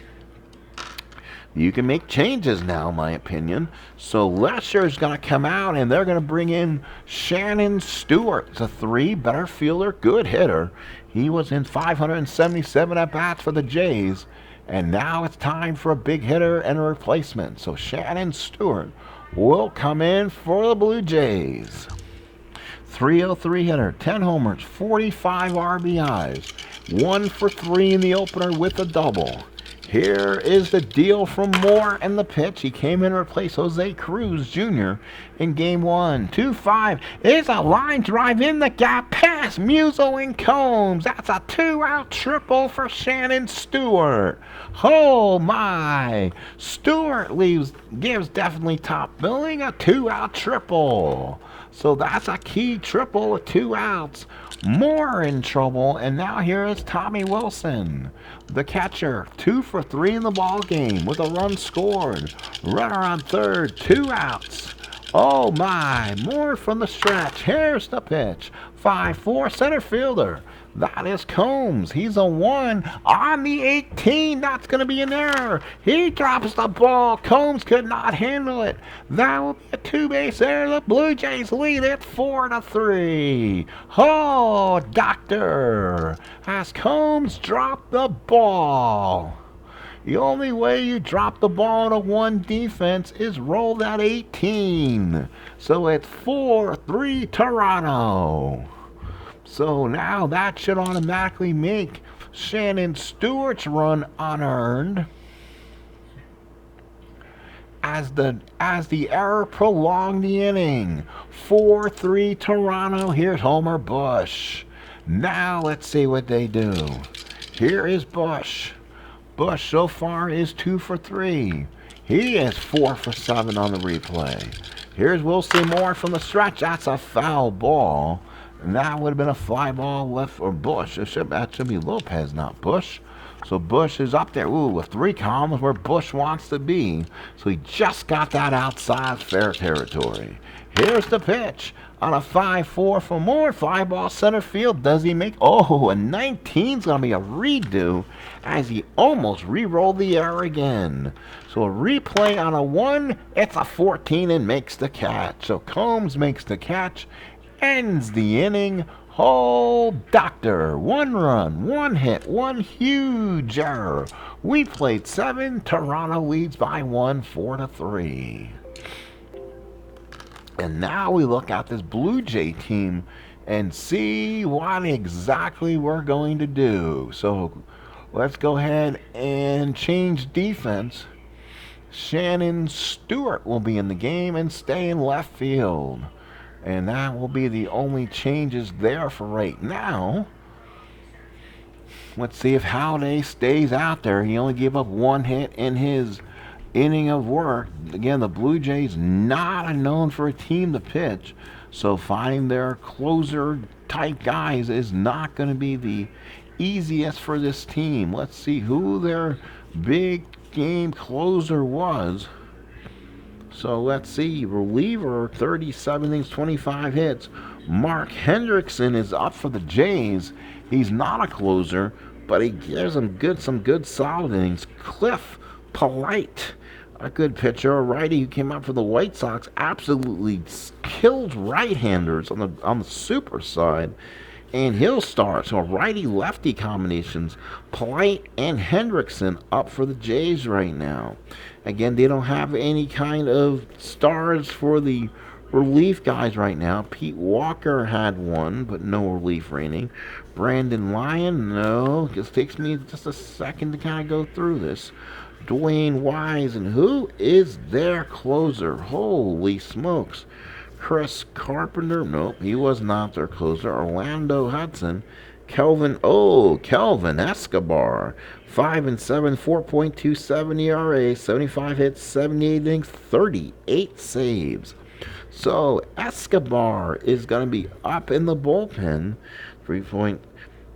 You can make changes now, in my opinion. So Lesher's going to come out, and they're going to bring in Shannon Stewart. It's a 3, better fielder, good hitter. He was in 577 at-bats for the Jays. And now it's time for a big hitter and a replacement. So Shannon Stewart will come in for the Blue Jays. 303 hitter, 10 homers, 45 RBIs, 1 for 3 in the opener with a double. Here is the deal from Moore and the pitch. He came in to replace Jose Cruz Jr. in game 1. 2-5 is a line drive in the gap past Muso and Combs. That's a 2-out triple for Shannon Stewart. Oh my! Stewart gives definitely top billing a 2-out triple. So that's a key triple with 2 outs. Moore in trouble, and now here is Tommy Wilson, the catcher. 2 for 3 in the ball game with a run scored. Runner on third, 2 outs. Oh my, Moore from the stretch. Here's the pitch. 5-4 center fielder. That is Combs. He's a 1 on the 18. That's going to be an error. He drops the ball. Combs could not handle it. That will be a 2-base error. The Blue Jays lead it 4-3. Oh, doctor, as Combs dropped the ball. The only way you drop the ball in a 1 defense is roll that 18. So it's 4-3 Toronto. So now that should automatically make Shannon Stewart's run unearned as the error prolonged the inning. 4-3 Toronto. Here's Homer Bush. Now let's see what they do. Here is Bush. Bush so far is 2 for 3. He is 4 for 7 on the replay. Here's Wilson Moore from the stretch. That's a foul ball. And that would have been a fly ball left for Bush. That should be Lopez, not Bush. So Bush is up there, with 3 columns where Bush wants to be. So he just got that outside fair territory. Here's the pitch on a 5-4 for Moore. Fly ball center field. Does he make? Oh, a 19's going to be a redo as he almost re-rolled the error again. So a replay on a 1. It's a 14 and makes the catch. So Combs makes the catch. Ends the inning. Oh, doctor. 1 run, 1 hit, 1 huge error. We played 7. Toronto leads by 1, 4-3. And now we look at this Blue Jay team and see what exactly we're going to do. So let's go ahead and change defense. Shannon Stewart will be in the game and stay in left field. And that will be the only changes there for right now. Let's see if Halladay stays out there. He only gave up 1 hit in his inning of work. Again, the Blue Jays not known for a team to pitch. So finding their closer type guys is not going to be the easiest for this team. Let's see who their big game closer was. So let's see, reliever, 37 innings, 25 hits. Mark Hendrickson is up for the Jays. He's not a closer, but he gives them some good solid innings. Cliff Polite, a good pitcher, a righty who came up for the White Sox, absolutely killed right-handers on the super side. And he'll start. So righty-lefty combinations. Polite and Hendrickson up for the Jays right now. Again, they don't have any kind of stars for the relief guys right now. Pete Walker had 1, but no relief rating. Brandon Lyon, no. It takes me just a second to kind of go through this. Dwayne Wise, and who is their closer? Holy smokes. Chris Carpenter, nope, he was not their closer. Orlando Hudson, Kelvin Escobar, 5-7, 4.27 ERA, 75 hits, 78 innings, 38 saves. So Escobar is going to be up in the bullpen.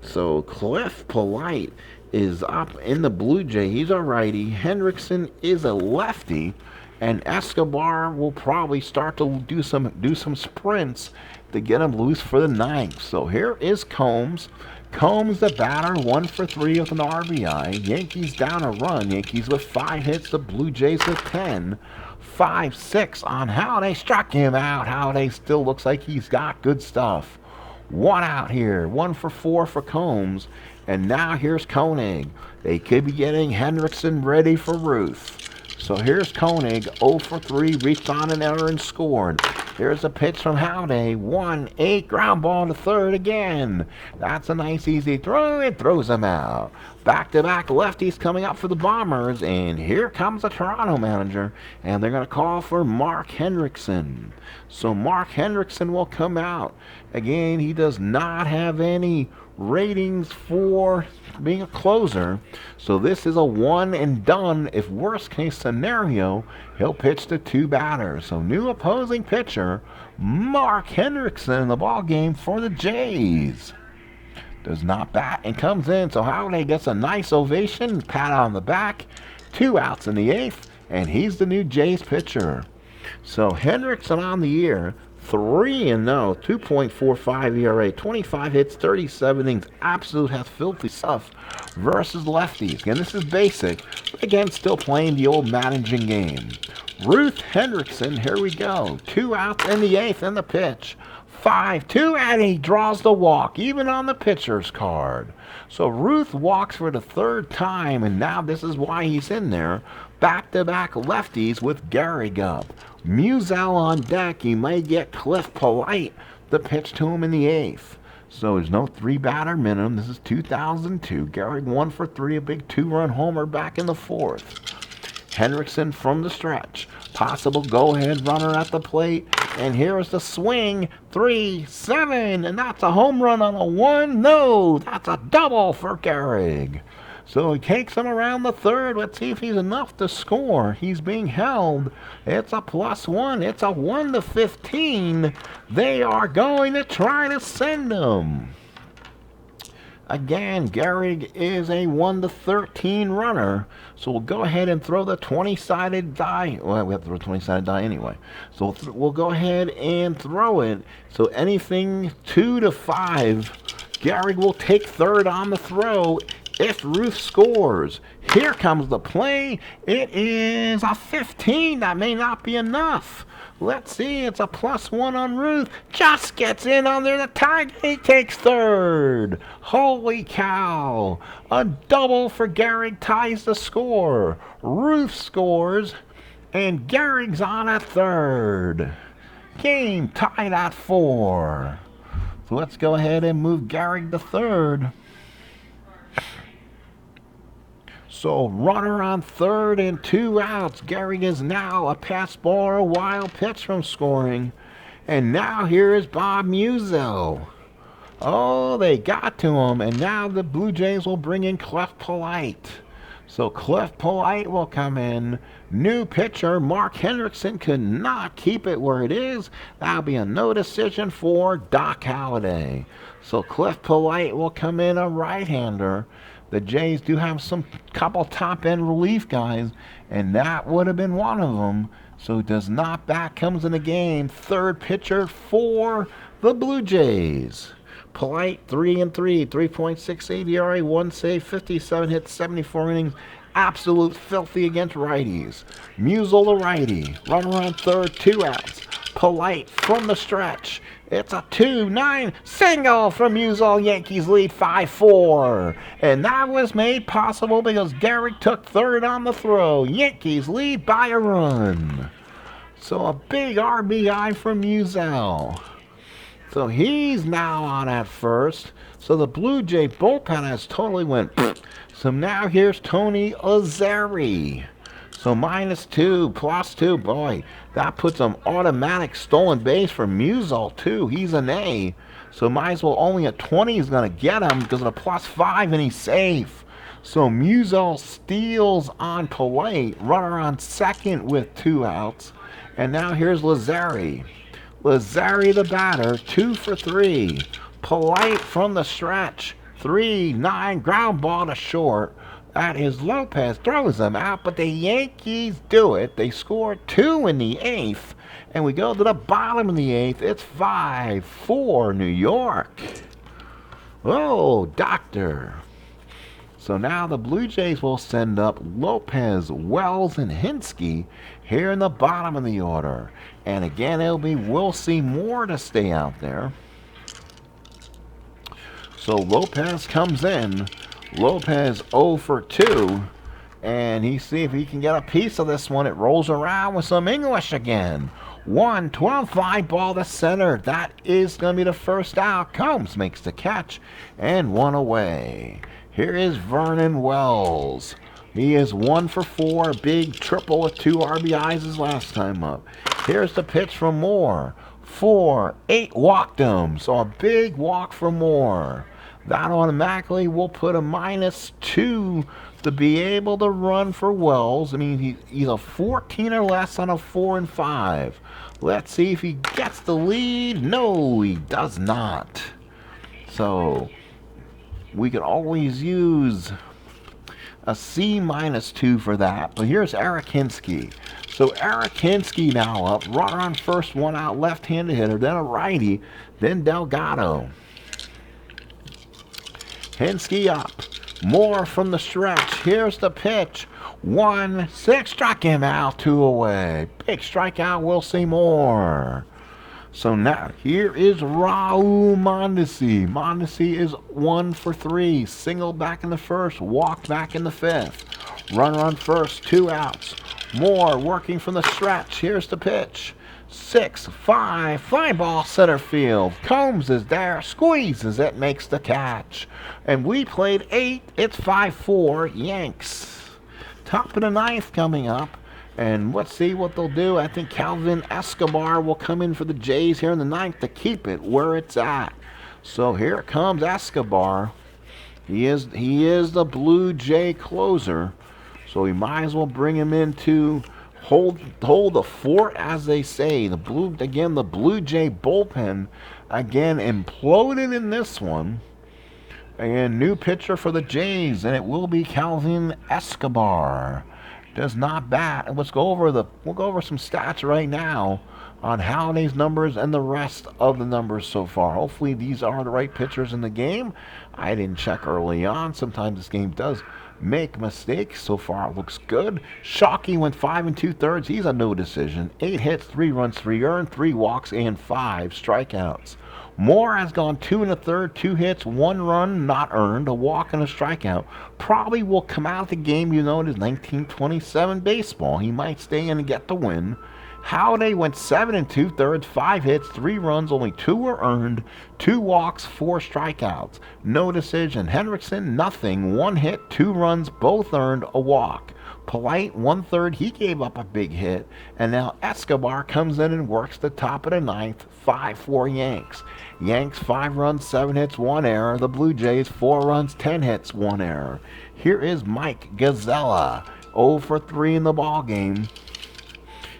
So Cliff Polite is up in the Blue Jay. He's a righty. Hendrickson is a lefty. And Escobar will probably start to do some sprints to get him loose for the 9th. So here is Combs. Combs the batter, 1 for 3 with an RBI. Yankees down a run. Yankees with 5 hits. The Blue Jays with 10. 5-6 on Halladay. Struck him out. Halladay still looks like he's got good stuff. 1 out here. 1 for 4 for Combs. And now here's Koenig. They could be getting Hendrickson ready for Ruth. So here's Koenig, 0 for 3, reached on an error and scored. Here's a pitch from Halladay. 1-8 ground ball to third again. That's a nice easy throw. It throws him out. Back-to-back lefties coming up for the Bombers, and here comes the Toronto manager, and they're going to call for Mark Hendrickson. So Mark Hendrickson will come out. Again, he does not have any ratings for being a closer, so this is a one and done. If worst case scenario, he'll pitch to 2 batters. So new opposing pitcher, Mark Hendrickson in the ball game for the Jays. Does not bat and comes in, so Halladay gets a nice ovation, pat on the back. 2 outs in the 8th, and he's the new Jays pitcher. So Hendrickson on the year, 3-0, 2.45 ERA, 25 hits, 37 innings, absolute has filthy stuff versus lefties. Again, this is basic, but again, still playing the old managing game. Ruth Hendrickson, here we go. 2 outs in the 8th and the pitch. 5-2, and he draws the walk, even on the pitcher's card. So Ruth walks for the 3rd time, and now this is why he's in there. Back-to-back lefties with Gehrig up. Musial on deck. He may get Cliff Polite the pitch to him in the 8th. So there's no 3-batter minimum. This is 2002. Gehrig 1 for 3, a big 2-run homer back in the 4th. Hendrickson from the stretch. Possible go-ahead runner at the plate. And here's the swing. 3-7. And that's a home run on a 1. No, that's a double for Gehrig. So he takes him around the 3rd. Let's see if he's enough to score. He's being held. It's a +1. It's a 1-15. They are going to try to send him. Again, Gehrig is a 1-13 runner. So we'll go ahead and throw the 20-sided die. Well, we have to throw a 20-sided die anyway. So we'll go ahead and throw it. So anything 2-5, Gehrig will take 3rd on the throw if Ruth scores. Here comes the play. It is a 15. That may not be enough. Let's see. It's a +1 on Ruth. Just gets in under the tag. He takes 3rd. Holy cow. A double for Gehrig ties the score. Ruth scores, and Gehrig's on at 3rd. Game tied at 4. So let's go ahead and move Gehrig to 3rd. So runner on 3rd and 2 outs. Gehrig is now a pass ball or a wild pitch from scoring. And now here is Bob Musial. Oh, they got to him. And now the Blue Jays will bring in Cliff Polite. So Cliff Polite will come in. New pitcher, Mark Hendrickson, could not keep it where it is. That'll be a no decision for Doc Halladay. So Cliff Polite will come in, a right-hander. The Jays do have some couple top-end relief guys, and that would have been one of them. So does not bat, comes in the game. 3rd pitcher for the Blue Jays. Polite, 3-3, 3.68 ERA, 1 save, 57 hits, 74 innings. Absolute filthy against righties. Musial the righty. Runner on 3rd, 2 outs. Polite from the stretch. It's a 2-9 single from Musial. Yankees lead 5-4. And that was made possible because Gehrig took 3rd on the throw. Yankees lead by a run. So a big RBI from Musial. So he's now on at 1st. So the Blue Jay bullpen has totally went. So now here's Tony Ozeri. So -2, +2, boy, that puts him automatic stolen base for Musial too. He's an A, so might as well only a 20 is going to get him because of a +5 and he's safe. So Musial steals on Polite, runner on 2nd with 2 outs, and now here's Ozeri. Ozeri the batter, 2 for 3. Polite from the stretch, 3-9 ground ball to short. That is Lopez, throws them out, but the Yankees do it. They score 2 in the 8th, and we go to the bottom of the 8th. It's 5-4 New York. Oh, doctor. So now the Blue Jays will send up Lopez, Wells, and Hinske here in the bottom of the order. And again, it'll be Will Seymour to stay out there. So Lopez comes in. Lopez 0 for 2, and he see if he can get a piece of this one. It rolls around with some English again. 1-12 ball to center. That is going to be the first out. Combs makes the catch and 1 away. Here is Vernon Wells. He is 1 for 4. Big triple with 2 RBIs his last time up. Here's the pitch from Moore. 4-8 walked him. So a big walk for Moore. That automatically will put a -2 to be able to run for Wells. I mean, he's a 14 or less on a 4 and 5. Let's see if he gets the lead. No, he does not. So we could always use a C-2 for that. But here's Eric Hinsky. So Eric Hinsky now up. Runner on first, 1 out, left-handed hitter, then a righty, then Delgado. Hinsky up. Moore from the stretch. Here's the pitch. 1-6. Struck him out. 2 away. Big strikeout. We'll see more. So now here is Raul Mondesi. Mondesi is 1 for 3. Single back in the first. Walk back in the 5th. Runner on first. 2 outs. Moore working from the stretch. Here's the pitch. 6-5. Fly ball center field. Combs is there. Squeezes it. Makes the catch. And we played 8. It's 5-4 Yanks. Top of the 9th coming up. And let's see what they'll do. I think Calvin Escobar will come in for the Jays here in the 9th to keep it where it's at. So here comes Escobar. He is the Blue Jay closer. So we might as well bring him in to hold the fort, as they say. The Blue Jay bullpen again imploded in this one. And new pitcher for the Jays, and it will be Calvin Escobar. Does not bat. And we'll go over some stats right now on Halladay's numbers and the rest of the numbers so far. Hopefully these are the right pitchers in the game. I didn't check early on. Sometimes this game does make mistakes. So far it looks good. Shawkey went 5 2/3. He's a no decision. 8 hits, 3 runs, 3 earned, 3 walks, and 5 strikeouts. Moore has gone 2 1/3, 2 hits, 1 run not earned, a walk and a strikeout. Probably will come out of the game, it is 1927 baseball. He might stay in and get the win. Halladay went 7 2/3, 5 hits, 3 runs, only 2 were earned, 2 walks, 4 strikeouts. No decision. Hendrickson, nothing, 1 hit, 2 runs, both earned, a walk. Polite, 1/3, he gave up a big hit. And now Escobar comes in and works the top of the 9th, 5-4 Yanks. Yanks 5 runs, 7 hits, 1 error. The Blue Jays 4 runs, 10 hits, 1 error. Here is Mike Gazzella, 0 for 3 in the ball game.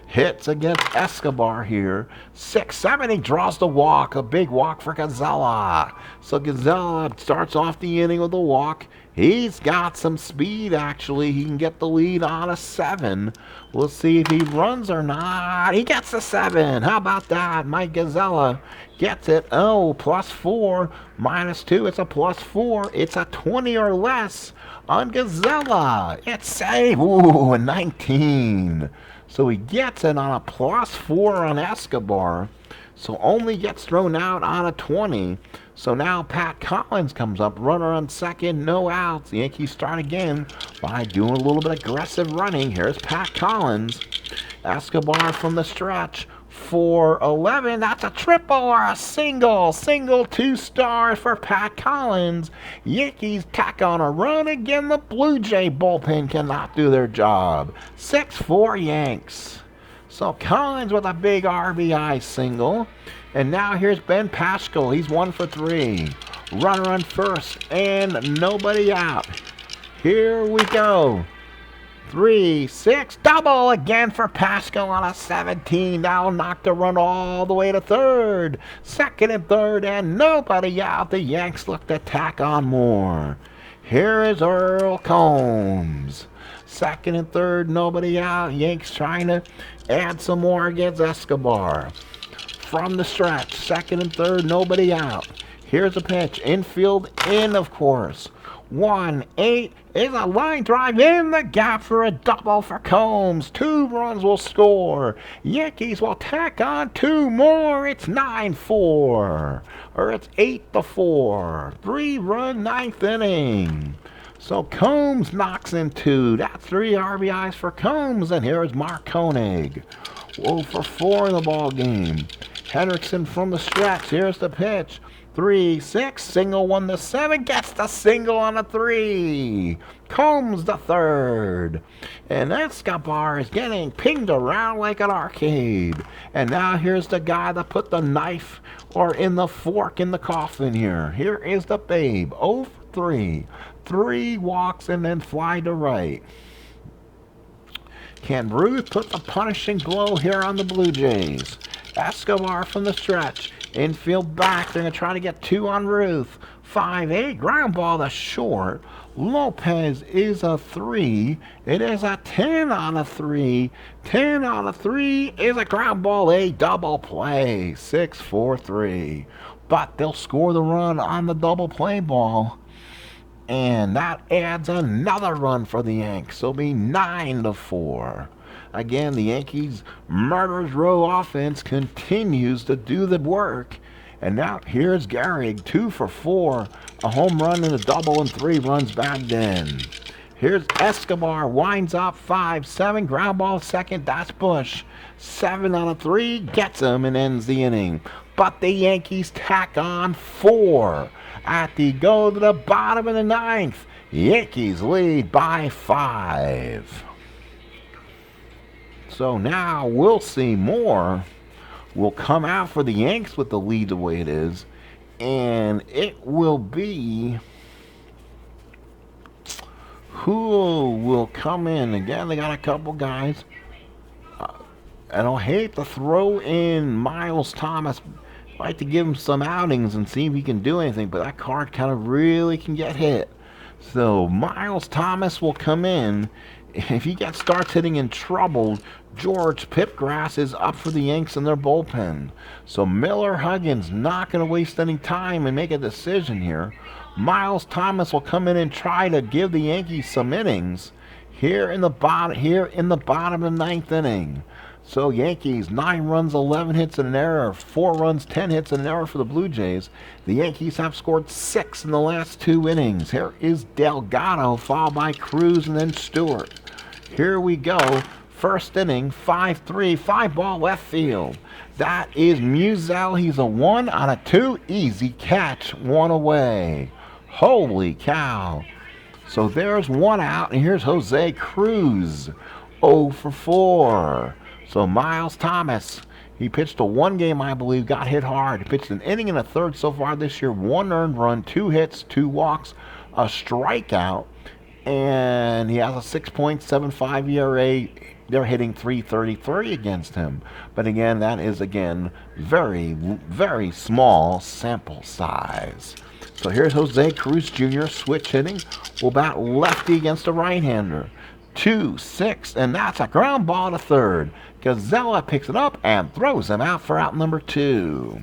Hits against Escobar here. 6-7, he draws the walk. A big walk for Gazzella. So Gazzella starts off the inning with a walk. He's got some speed, actually. He can get the lead on a 7. We'll see if he runs or not. He gets the 7. How about that? Mike Gazzella gets it. Oh, +4, -2. It's a +4. It's a 20 or less on Gazzella. It's safe. Ooh, a 19. So he gets it on a +4 on Escobar. So only gets thrown out on a 20. So now Pat Collins comes up, runner on second, no outs. The Yankees start again by doing a little bit of aggressive running. Here's Pat Collins. Escobar from the stretch. 4-11, that's a triple or a single. Single, 2 stars for Pat Collins. Yankees tack on a run again. The Blue Jay bullpen cannot do their job. 6-4 Yanks. So Collins with a big RBI single. And now here's Ben Paschkel. He's 1 for 3. Runner on first and nobody out. Here we go. 3-6, double again for Paschkel on a 17. Now knocked the run all the way to third. Second and third and nobody out. The Yanks look to tack on more. Here is Earl Combs. Second and third, nobody out. Yanks trying to add some more against Escobar. From the stretch, second and third, nobody out. Here's a pitch. Infield in, of course. 1-8 is a line drive in the gap for a double for Combs. 2 runs will score. Yankees will tack on 2 more. It's 9-4. Or it's 8-4. 3-run 9th inning. So Combs knocks in 2. That's 3 RBIs for Combs. And here's Mark Koenig. 0 for 4 in the ball game. Hendrickson from the stretch. Here's the pitch. 3-6. Single 1-7. Gets the single on a 3. Combs the third. And Escobar is getting pinged around like an arcade. And now here's the guy that put the knife or in the fork in the coffin here. Here is the Babe. 0 for 3. 3 walks and then fly to right. Can Ruth put the punishing blow here on the Blue Jays? Escobar from the stretch. Infield back. They're going to try to get 2 on Ruth. 5-8. Ground ball to short. Lopez is a 3. It is a 10 on a 3. 10 on a 3 is a ground ball, a double play. 6-4-3. But they'll score the run on the double play ball. And that adds another run for the Yanks. So it'll be 9-4. Again, the Yankees' murderers row offense continues to do the work. And now here's Gehrig, 2 for 4. A home run and a double and 3 runs bagged in. Here's Escobar, winds up 5-7. Ground ball second, that's Bush. 7 on a 3, gets him and ends the inning. But the Yankees tack on 4. At the go to the bottom of the 9th. Yankees lead by 5. So now we'll see more. Will come out for the Yanks with the lead the way it is. And it will be who will come in. Again, they got a couple guys. And I'll hate to throw in Miles Thomas. I'd like to give him some outings and see if he can do anything, but that card kind of really can get hit. So Miles Thomas will come in. If he starts hitting in trouble, George Pipgrass is up for the Yanks in their bullpen. So Miller Huggins not going to waste any time and make a decision here. Miles Thomas will come in and try to give the Yankees some innings here in the bottom of the 9th inning. So Yankees, 9 runs, 11 hits, and an error. 4 runs, 10 hits, and an error for the Blue Jays. The Yankees have scored 6 in the last 2 innings. Here is Delgado, followed by Cruz and then Stewart. Here we go. First inning, 5-3, 5-ball left field. That is Musial. He's a 1 on a 2. Easy catch, 1 away. Holy cow. So there's 1 out, and here's Jose Cruz. 0 for 4. So Miles Thomas, he pitched a 1 game, I believe, got hit hard. He pitched an inning and a third so far this year. 1 earned run, 2 hits, 2 walks, a strikeout, and he has a 6.75 ERA. They're hitting .333 against him. But again, that is, very, very small sample size. So here's Jose Cruz Jr. switch hitting. Will bat lefty against a right-hander. 2-6, and that's a ground ball to third. Gazella picks it up and throws him out for out number 2.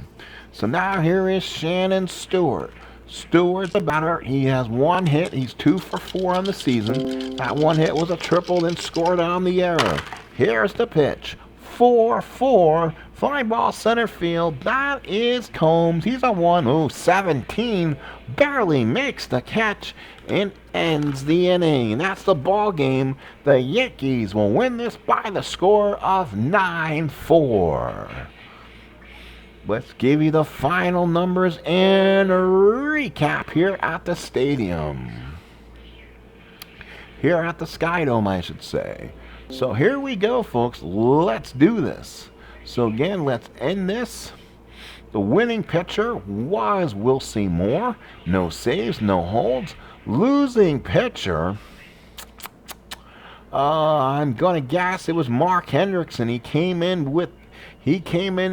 So now here is Shannon Stewart. Stewart's a batter. He has 1 hit. He's 2 for 4 on the season. That 1 hit was a triple, then scored on the error. Here's the pitch. 4-4. Fly ball center field. That is Combs. He's a 1-17. Barely makes the catch and ends the inning. And that's the ball game. The Yankees will win this by the score of 9-4. Let's give you the final numbers and a recap here at the stadium. Here at the Skydome, I should say. So here we go, folks. Let's do this. So again, let's end this. The winning pitcher was Wilcie Moore. No saves, no holds. Losing pitcher, I'm going to guess it was Mark Hendrickson. He came in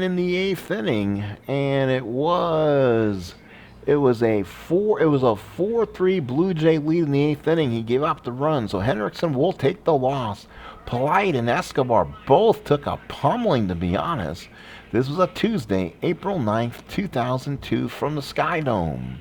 in the 8th inning, and it was a 4-3 Blue Jay lead in the 8th inning. He gave up the run, so Hendrickson will take the loss. Polite and Escobar both took a pummeling, to be honest. This was a Tuesday, April 9th, 2002, from the Skydome.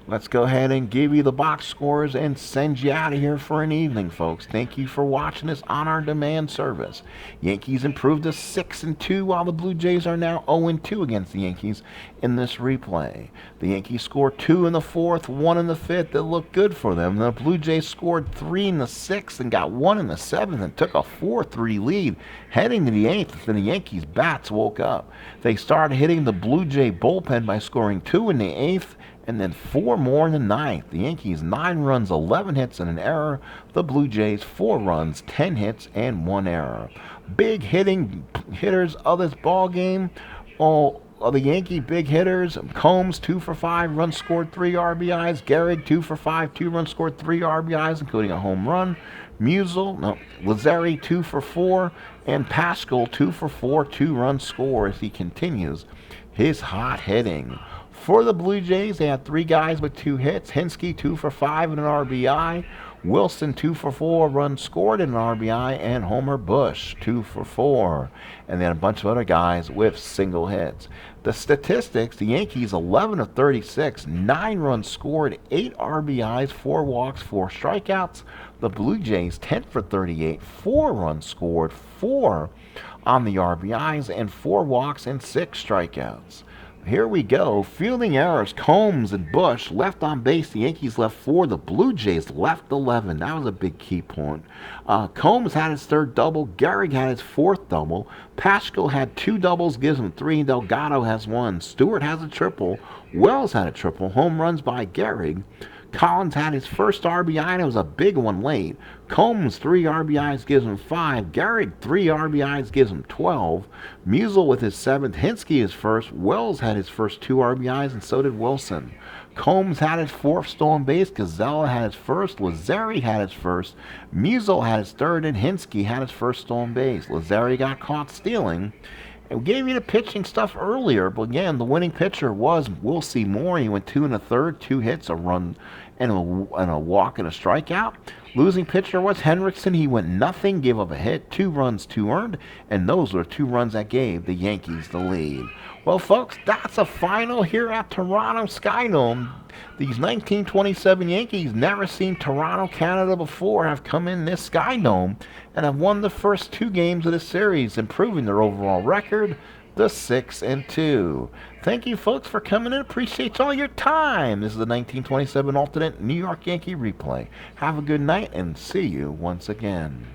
Let's go ahead and give you the box scores and send you out of here for an evening, folks. Thank you for watching this on our demand service. Yankees improved to 6-2, while the Blue Jays are now 0-2 against the Yankees in this replay. The Yankees scored 2 in the 4th, 1 in the 5th. That looked good for them. The Blue Jays scored 3 in the 6th and got 1 in the 7th and took a 4-3 lead heading to the 8th. Then the Yankees bats woke up. They started hitting the Blue Jay bullpen by scoring 2 in the 8th and then 4 more in the 9th. The Yankees 9 runs, 11 hits, and an error. The Blue Jays 4 runs, 10 hits, and 1 error. Big hitters of this ball game. All of the Yankee big hitters: Combs 2 for 5, runs scored, 3 RBIs. Gehrig 2 for 5, 2 runs scored, 3 RBIs, including a home run. Lazzeri 2 for 4, and Paschkel 2 for 4, 2 runs scored as he continues his hot hitting. For the Blue Jays, they had 3 guys with 2 hits. Hinske 2 for 5 and an RBI. Wilson 2 for 4, runs scored and an RBI, and Homer Bush 2 for 4. And then a bunch of other guys with single hits. The statistics: the Yankees 11 of 36, 9 runs scored, 8 RBIs, 4 walks, 4 strikeouts. The Blue Jays 10 for 38, 4 runs scored, 4 on the RBIs, and 4 walks and 6 strikeouts. Here we go. Fielding errors: Combs and Bush left on base. The Yankees left 4. The Blue Jays left 11. That was a big key point. Combs had his 3rd double. Gehrig had his 4th double. Paschkel had 2 doubles, gives him 3. Delgado has 1. Stewart has a triple. Wells had a triple. Home runs by Gehrig. Collins had his first RBI, and it was a big one late. Combs 3 RBIs gives him 5. Gehrig 3 RBIs gives him 12. Musial with his 7th. Hinske his first. Wells had his first 2 RBIs, and so did Wilson. Combs had his 4th stolen base. Gazella had his first. Lazzeri had his first. Musial had his 3rd, and Hinske had his first stolen base. Lazzeri got caught stealing. And we gave you the pitching stuff earlier, but again, the winning pitcher was Will Seymour. He went 2 1/3, 2 hits, a run, and a walk and a strikeout. Losing pitcher was Hendrickson. He went nothing, gave up a hit, 2 runs, 2 earned, and those were 2 runs that gave the Yankees the lead. Well, folks, that's a final here at Toronto Skydome. These 1927 Yankees, never seen Toronto, Canada before, have come in this Skydome and have won the first 2 games of the series, improving their overall record, the 6-2. Thank you, folks, for coming in. Appreciate all your time. This is the 1927 Alternate New York Yankee Replay. Have a good night, and see you once again.